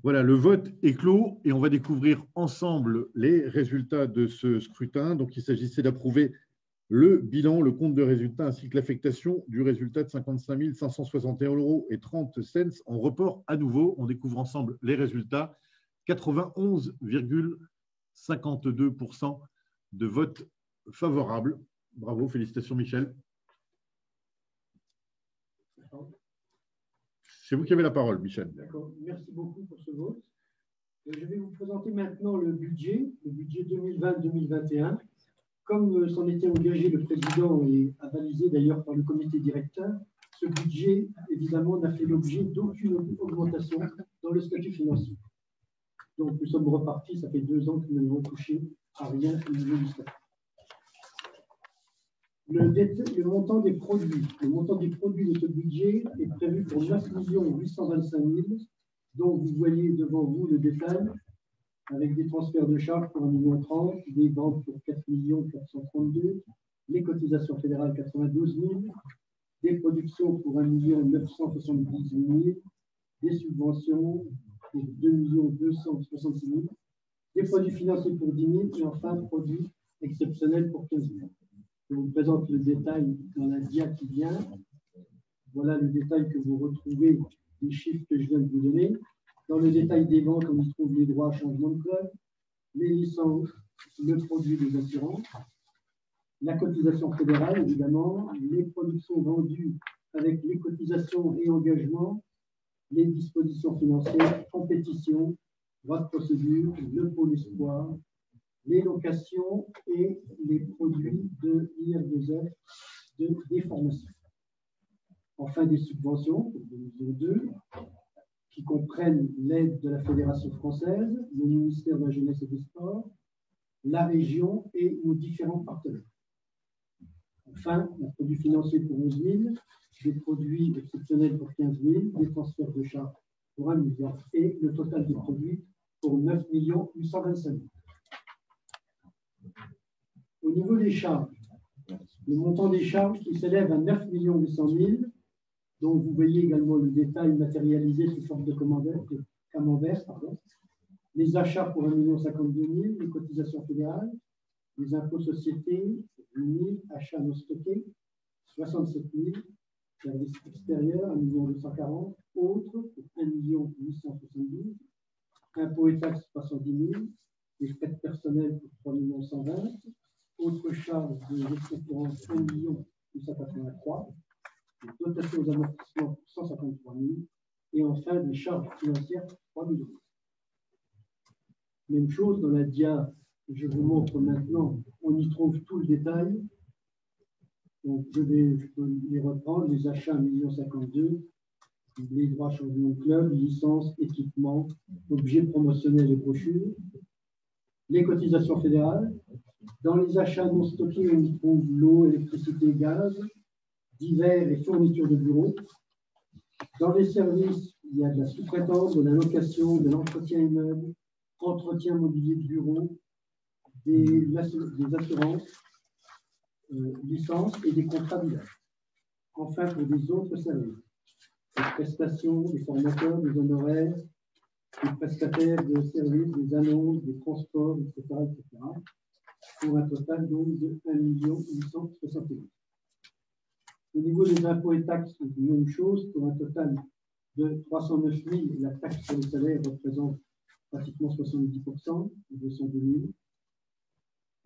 Voilà, le vote est clos et on va découvrir ensemble les résultats de ce scrutin. Donc, il s'agissait d'approuver le bilan, le compte de résultats ainsi que l'affectation du résultat de 55 561,30 € en report à nouveau. On découvre ensemble les résultats. 91,52% de votes favorables. Bravo, félicitations Michel. C'est vous qui avez la parole, Michel. D'accord, merci beaucoup pour ce vote. Je vais vous présenter maintenant le budget 2020-2021. Comme s'en était engagé le président et avalisé d'ailleurs par le comité directeur, ce budget, évidemment, n'a fait l'objet d'aucune augmentation dans le statut financier. Donc, nous sommes repartis, ça fait 2 ans que nous n'avons touché à rien au niveau du statut. Le montant des produits. Le montant des produits de ce budget est prévu pour 9 825 000, dont vous voyez devant vous le détail, avec des transferts de charges pour 1,30 million, des ventes pour 4 432 000, les cotisations fédérales 92 000, des productions pour 1 978 000, des subventions pour 2 266 000, des produits financiers pour 10 000 et enfin produits exceptionnels pour 15 000. Je vous présente le détail dans la dia qui vient. Voilà le détail que vous retrouvez des chiffres que je viens de vous donner. Dans le détail des ventes, on y trouve les droits à changement de club, les licences, le produit des assurances, la cotisation fédérale, évidemment, les productions vendues avec les cotisations et engagements, les dispositions financières, compétition, droit de procédure, le pôle espoir, les locations et les produits de IR2F des formations. Enfin, des subventions, pour 2022, qui comprennent l'aide de la Fédération française, le ministère de la Jeunesse et des Sports, la région et nos différents partenaires. Enfin, un produit financier pour 11 000, des produits exceptionnels pour 15 000, des transferts de charges pour 1 milliard et le total des produits pour 9 825 000. Au niveau des charges, le montant des charges qui s'élève à 9 800 000 dont vous voyez également le détail matérialisé sous forme de camembert, les achats pour 1 052 000, les cotisations fédérales, les impôts sociétés, 8 000, achats non stockés, 67 000, services extérieurs, 1 240 000, autres pour 1 872 000, impôts et taxes 310 000, les frais de personnel pour 3 120 000, autres charges de gestion courante 1 883 000, les dotations aux amortissements pour 153 000, et enfin des charges financières pour 3 000 euros. Même chose dans la dia que je vous montre maintenant, on y trouve tout le détail. Donc je peux les reprendre, les achats 1 052 000, les droits changement de club, licences, équipements, objets promotionnels et brochures, les cotisations fédérales. Dans les achats non stockés, on y trouve l'eau, électricité, gaz, divers et fournitures de bureaux. Dans les services, il y a de la sous-traitance, de la location, de l'entretien immeuble, entretien mobilier de bureau, des assurances, licences et des contrats d'usage. Enfin, pour des autres services, des prestations, des formateurs, des honoraires, des prestataires de services, des annonces, des transports, etc., pour un total donc de 1 860 000. Au niveau des impôts et taxes, c'est la même chose, pour un total de 309 000. La taxe sur les salaires représente pratiquement 70%, 202 000.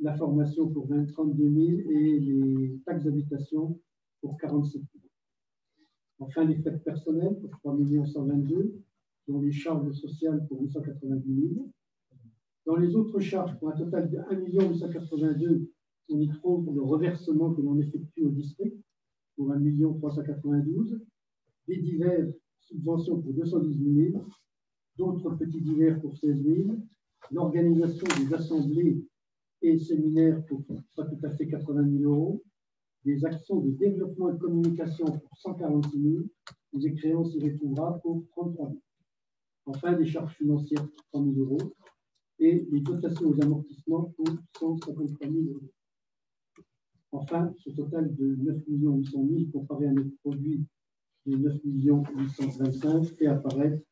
La formation pour 32 000 et les taxes d'habitation pour 47 000. Enfin, les frais de personnel pour 3 122 000, dont les charges sociales pour 890 000. Dans les autres charges, pour un total de 1 882 000, on y trouve le reversement que l'on effectue au district pour 1 392 000, des divers subventions pour 218 000, d'autres petits divers pour 16 000, l'organisation des assemblées et séminaires pour pas tout à fait 80 000 euros, des actions de développement et de communication pour 146 000, des créances irrécouvrables pour 33 000. Enfin, des charges financières pour 3 000 euros et les dotations aux amortissements pour 153 000 euros. Enfin, ce total de 9 800 000 comparé à notre produit de 9 825 000 fait apparaître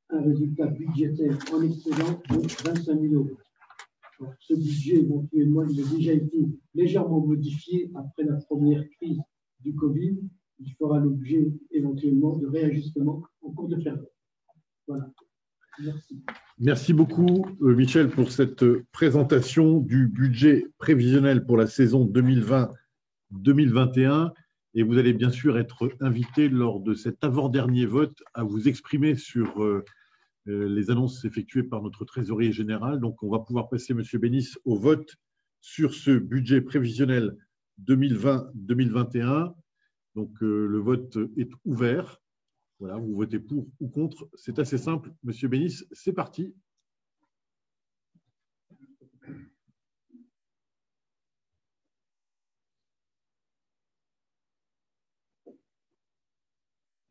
un résultat budgétaire en excédent de 25 000 euros. Alors, ce budget, éventuellement, il a déjà été légèrement modifié après la première crise du Covid. Il fera l'objet éventuellement de réajustements en cours de période. Voilà. Merci. Merci beaucoup, Michel, pour cette présentation du budget prévisionnel pour la saison 2020-2021. Et vous allez bien sûr être invité lors de cet avant-dernier vote à vous exprimer sur les annonces effectuées par notre trésorier général. Donc, on va pouvoir passer, M. Bénis, au vote sur ce budget prévisionnel 2020-2021. Donc, le vote est ouvert. Voilà, vous votez pour ou contre. C'est assez simple. Monsieur Bénis, c'est parti.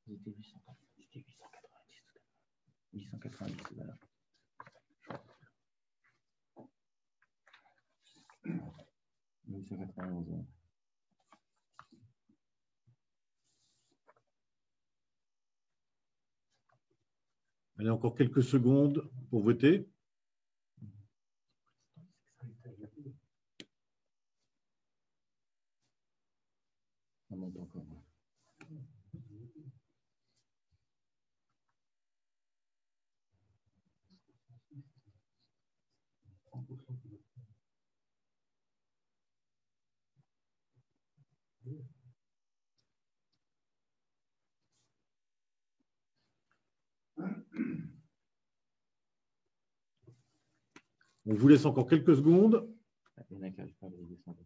C'était 890, voilà. 891. Allez, encore quelques secondes pour voter. Ça monte encore. On vous laisse encore quelques secondes. Il y en a qui n'arrivent pas à les descendre.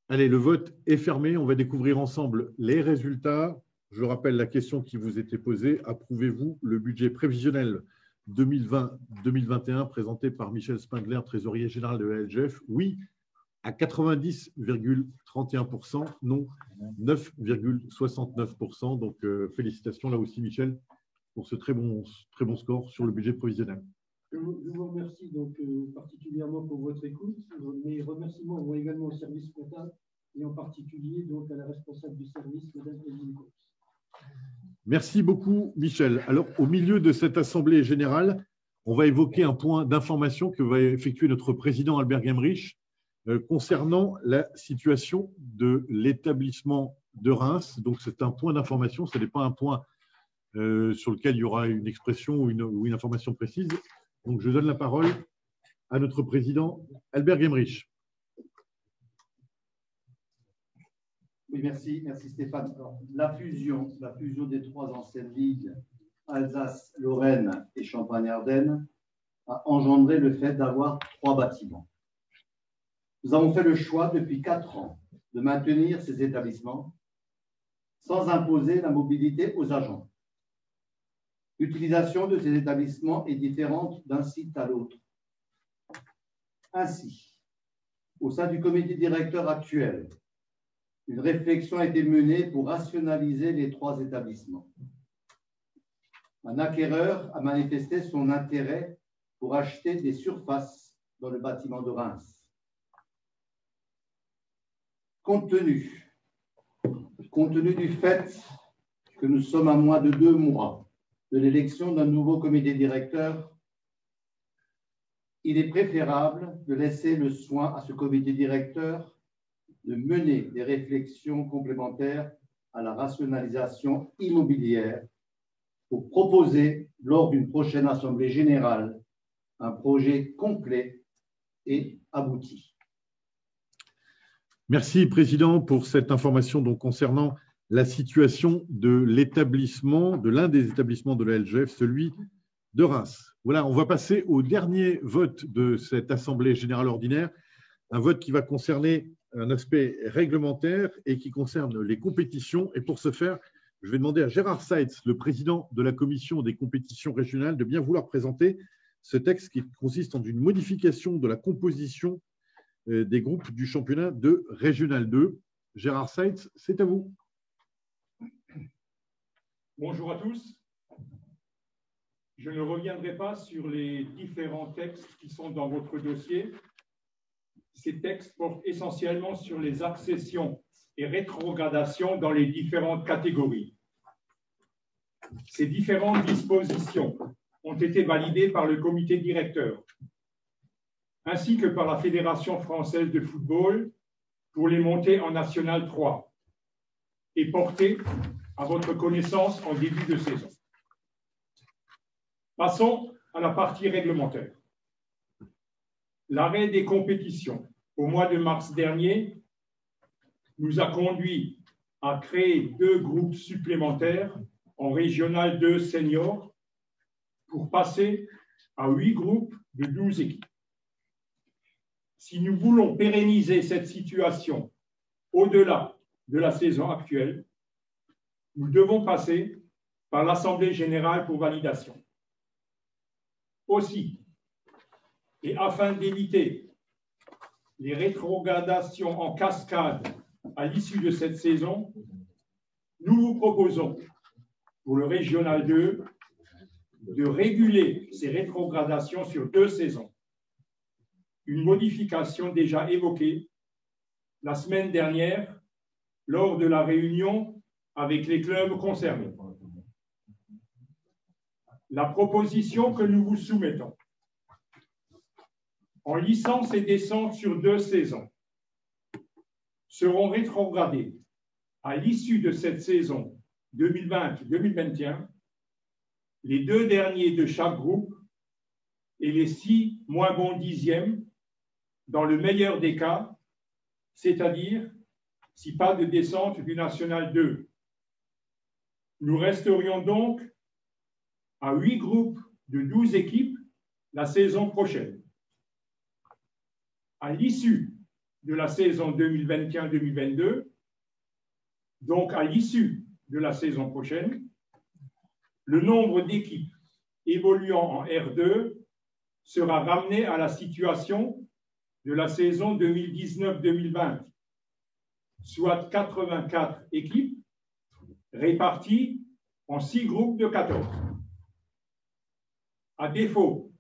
Allez, le vote est fermé. On va découvrir ensemble les résultats. Je rappelle la question qui vous était posée. Approuvez-vous le budget prévisionnel 2020-2021 présenté par Michel Spindler, trésorier général de la LGF? Oui, à 90,31%. Non, 9,69%. Donc, félicitations là aussi, Michel, pour ce très bon score sur le budget prévisionnel. Je vous remercie donc particulièrement pour votre écoute. Mes remerciements vont également au service comptable et en particulier donc à la responsable du service, Mme Evelyne Cox. Merci beaucoup, Michel. Alors, au milieu de cette assemblée générale, on va évoquer un point d'information que va effectuer notre président Albert Gemrich concernant la situation de l'établissement de Reims. Donc, c'est un point d'information, ce n'est pas un point sur lequel il y aura une expression ou une information précise. Donc, je donne la parole à notre président Albert Gemrich. Oui, merci Stéphane. Alors, la fusion des trois anciennes ligues, Alsace, Lorraine et Champagne-Ardenne, a engendré le fait d'avoir trois bâtiments. Nous avons fait le choix depuis 4 ans de maintenir ces établissements sans imposer la mobilité aux agents. L'utilisation de ces établissements est différente d'un site à l'autre. Ainsi, au sein du comité directeur actuel, une réflexion a été menée pour rationaliser les 3 établissements. Un acquéreur a manifesté son intérêt pour acheter des surfaces dans le bâtiment de Reims. Compte tenu du fait que nous sommes à moins de 2 mois de l'élection d'un nouveau comité directeur, il est préférable de laisser le soin à ce comité directeur de mener des réflexions complémentaires à la rationalisation immobilière pour proposer, lors d'une prochaine assemblée générale, un projet complet et abouti. Merci, Président, pour cette information donc, concernant la situation de l'établissement, de l'un des établissements de la LGF, celui de Reims. Voilà, on va passer au dernier vote de cette Assemblée générale ordinaire, un vote qui va concerner un aspect réglementaire et qui concerne les compétitions. Et pour ce faire, je vais demander à Gérard Seitz, le président de la commission des compétitions régionales, de bien vouloir présenter ce texte qui consiste en une modification de la composition des groupes du championnat de Régional 2. Gérard Seitz, c'est à vous. Bonjour à tous. Je ne reviendrai pas sur les différents textes qui sont dans votre dossier. Ces textes portent essentiellement sur les accessions et rétrogradations dans les différentes catégories. Ces différentes dispositions ont été validées par le comité directeur, ainsi que par la Fédération française de football pour les montées en National 3 et portées à votre connaissance en début de saison. Passons à la partie réglementaire. L'arrêt des compétitions au mois de mars dernier nous a conduit à créer 2 groupes supplémentaires en Régional 2 senior pour passer à 8 groupes de 12 équipes. Si nous voulons pérenniser cette situation au-delà de la saison actuelle, nous devons passer par l'Assemblée générale pour validation. Aussi, et afin d'éviter les rétrogradations en cascade à l'issue de cette saison, nous vous proposons, pour le Régional 2, de réguler ces rétrogradations sur 2 saisons. Une modification déjà évoquée la semaine dernière lors de la réunion avec les clubs concernés. La proposition que nous vous soumettons, en licence et descente sur 2 saisons, seront rétrogradés à l'issue de cette saison 2020-2021 les 2 derniers de chaque groupe et les 6 moins bons 10e dans le meilleur des cas, c'est-à-dire si pas de descente du National 2. Nous resterions donc à 8 groupes de 12 équipes la saison prochaine. À l'issue de la saison 2021-2022, donc à l'issue de la saison prochaine, le nombre d'équipes évoluant en R2 sera ramené à la situation de la saison 2019-2020, soit 84 équipes réparties en 6 groupes de 14. À défaut,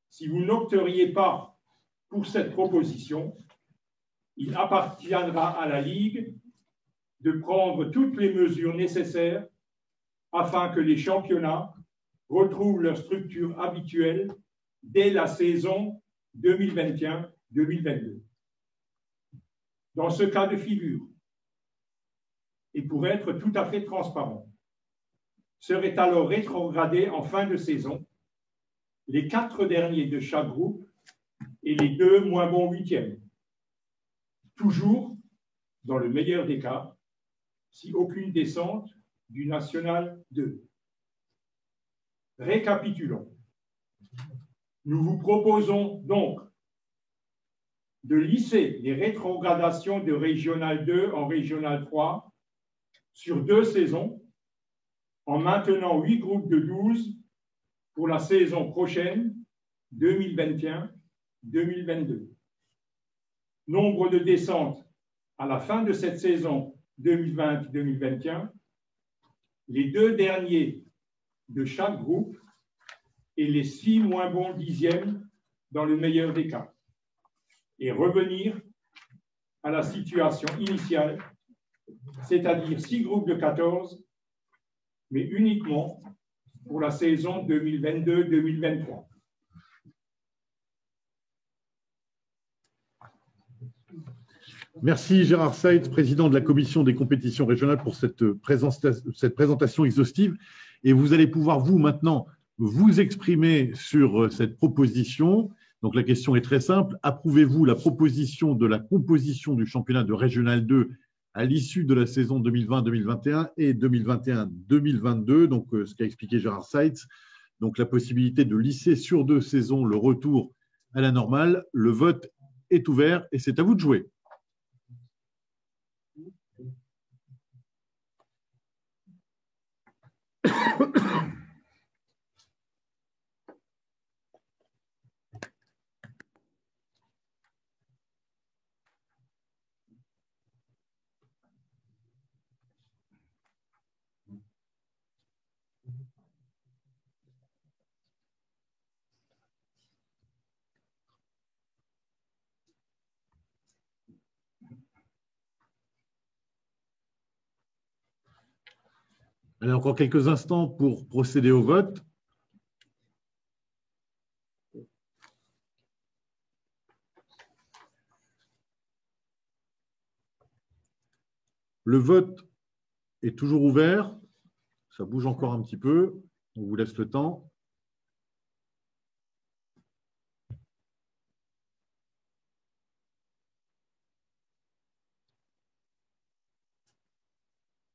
si vous n'opteriez pas pour cette proposition, il appartiendra à la Ligue de prendre toutes les mesures nécessaires afin que les championnats retrouvent leur structure habituelle dès la saison 2021-2022. Dans ce cas de figure, et pour être tout à fait transparent, seraient alors rétrogradés en fin de saison les 4 derniers de chaque groupe et les 2 moins bons 8e. Toujours, dans le meilleur des cas, si aucune descente du National 2. Récapitulons. Nous vous proposons donc de lisser les rétrogradations de Régional 2 en Régional 3 sur 2 saisons, en maintenant 8 groupes de 12 pour la saison prochaine, 2021-2022. Nombre de descentes à la fin de cette saison 2020-2021, les 2 derniers de chaque groupe et les 6 moins bons 10e dans le meilleur des cas, et revenir à la situation initiale, c'est-à-dire 6 groupes de 14, mais uniquement pour la saison 2022-2023. Merci Gérard Seitz, président de la commission des compétitions régionales, pour cette présentation exhaustive. Et vous allez pouvoir, vous, maintenant, vous exprimer sur cette proposition. Donc la question est très simple. Approuvez-vous la proposition de la composition du championnat de Régional 2 à l'issue de la saison 2020-2021 et 2021-2022, donc ce qu'a expliqué Gérard Seitz, donc la possibilité de lisser sur 2 saisons le retour à la normale. Le vote est ouvert et c'est à vous de jouer. Allez, encore quelques instants pour procéder au vote. Le vote est toujours ouvert. Ça bouge encore un petit peu. On vous laisse le temps.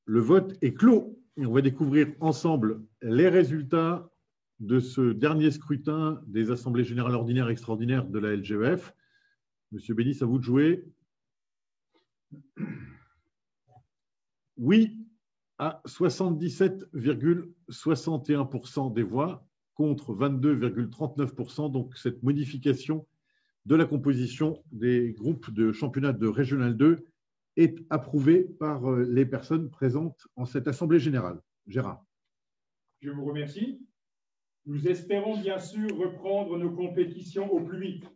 Le vote est clos. Et on va découvrir ensemble les résultats de ce dernier scrutin des assemblées générales ordinaires et extraordinaires de la LGEF. Monsieur Bénis, à vous de jouer. Oui à 77,61% des voix, contre 22,39%. Donc cette modification de la composition des groupes de championnat de Régional 2 est approuvée par les personnes présentes en cette assemblée générale. Gérard. Je vous remercie. Nous espérons bien sûr reprendre nos compétitions au plus vite.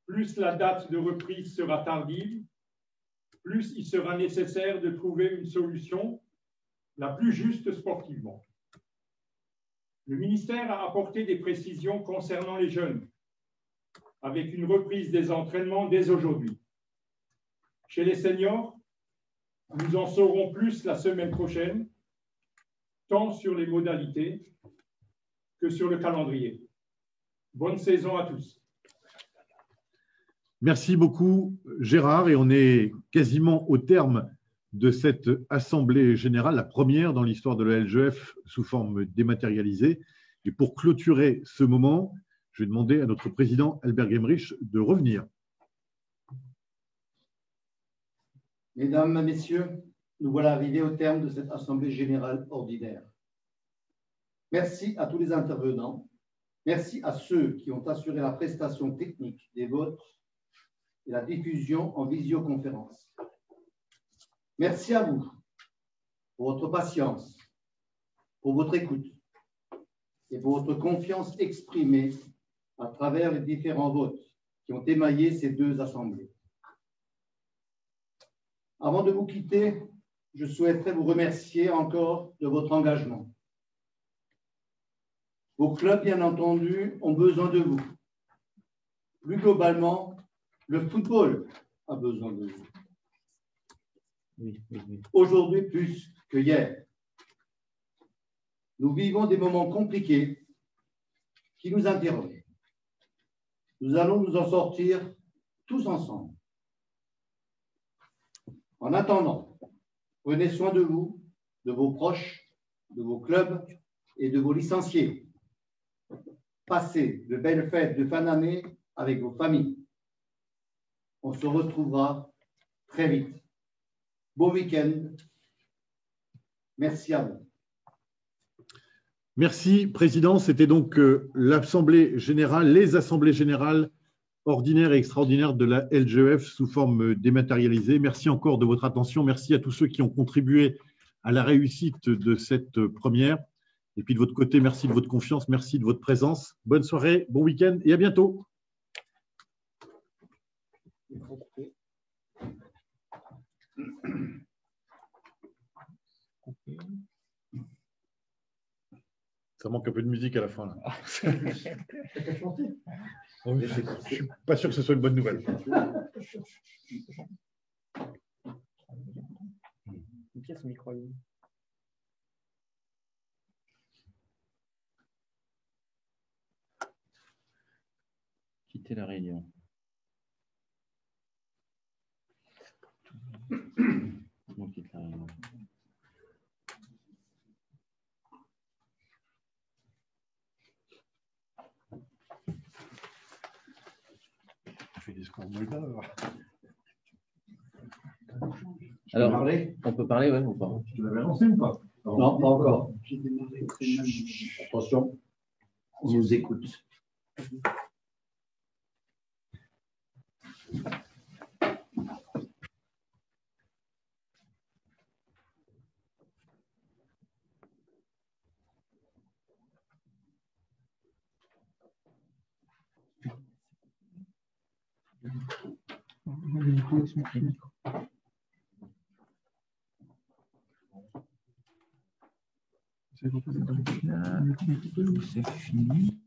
Plus la date de reprise sera tardive, plus il sera nécessaire de trouver une solution la plus juste sportivement. Le ministère a apporté des précisions concernant les jeunes, avec une reprise des entraînements dès aujourd'hui. Chez les seniors, nous en saurons plus la semaine prochaine, tant sur les modalités que sur le calendrier. Bonne saison à tous. Merci beaucoup, Gérard. Et on est quasiment au terme de cette assemblée générale, la première dans l'histoire de la LGEF sous forme dématérialisée. Et pour clôturer ce moment, je vais demander à notre président Albert Gemrich de revenir. Mesdames, Messieurs, nous voilà arrivés au terme de cette assemblée générale ordinaire. Merci à tous les intervenants. Merci à ceux qui ont assuré la prestation technique des votes et la diffusion en visioconférence. Merci à vous pour votre patience, pour votre écoute et pour votre confiance exprimée à travers les différents votes qui ont émaillé ces 2 assemblées. Avant de vous quitter, je souhaiterais vous remercier encore de votre engagement. Vos clubs, bien entendu, ont besoin de vous. Plus globalement, le football a besoin de vous. Aujourd'hui plus que hier. Nous vivons des moments compliqués qui nous interrogent. Nous allons nous en sortir tous ensemble. En attendant, prenez soin de vous, de vos proches, de vos clubs et de vos licenciés. Passez de belles fêtes de fin d'année avec vos familles. On se retrouvera très vite. Bon week-end. Merci à vous. Merci, Président. C'était donc l'Assemblée générale, les assemblées générales ordinaires et extraordinaires de la LGEF sous forme dématérialisée. Merci encore de votre attention. Merci à tous ceux qui ont contribué à la réussite de cette première. Et puis de votre côté, merci de votre confiance, merci de votre présence. Bonne soirée, bon week-end et à bientôt. Ça manque un peu de musique à la fin. Là. Je ne suis pas sûr que ce soit une bonne nouvelle. Une pièce au micro. Quitter la réunion. On quitte la réunion. Alors, on peut parler, ouais, ou pas? Tu l'avais lancé ou pas? Non, pas encore. J'ai démarré. Attention, on nous écoute. C'est fini.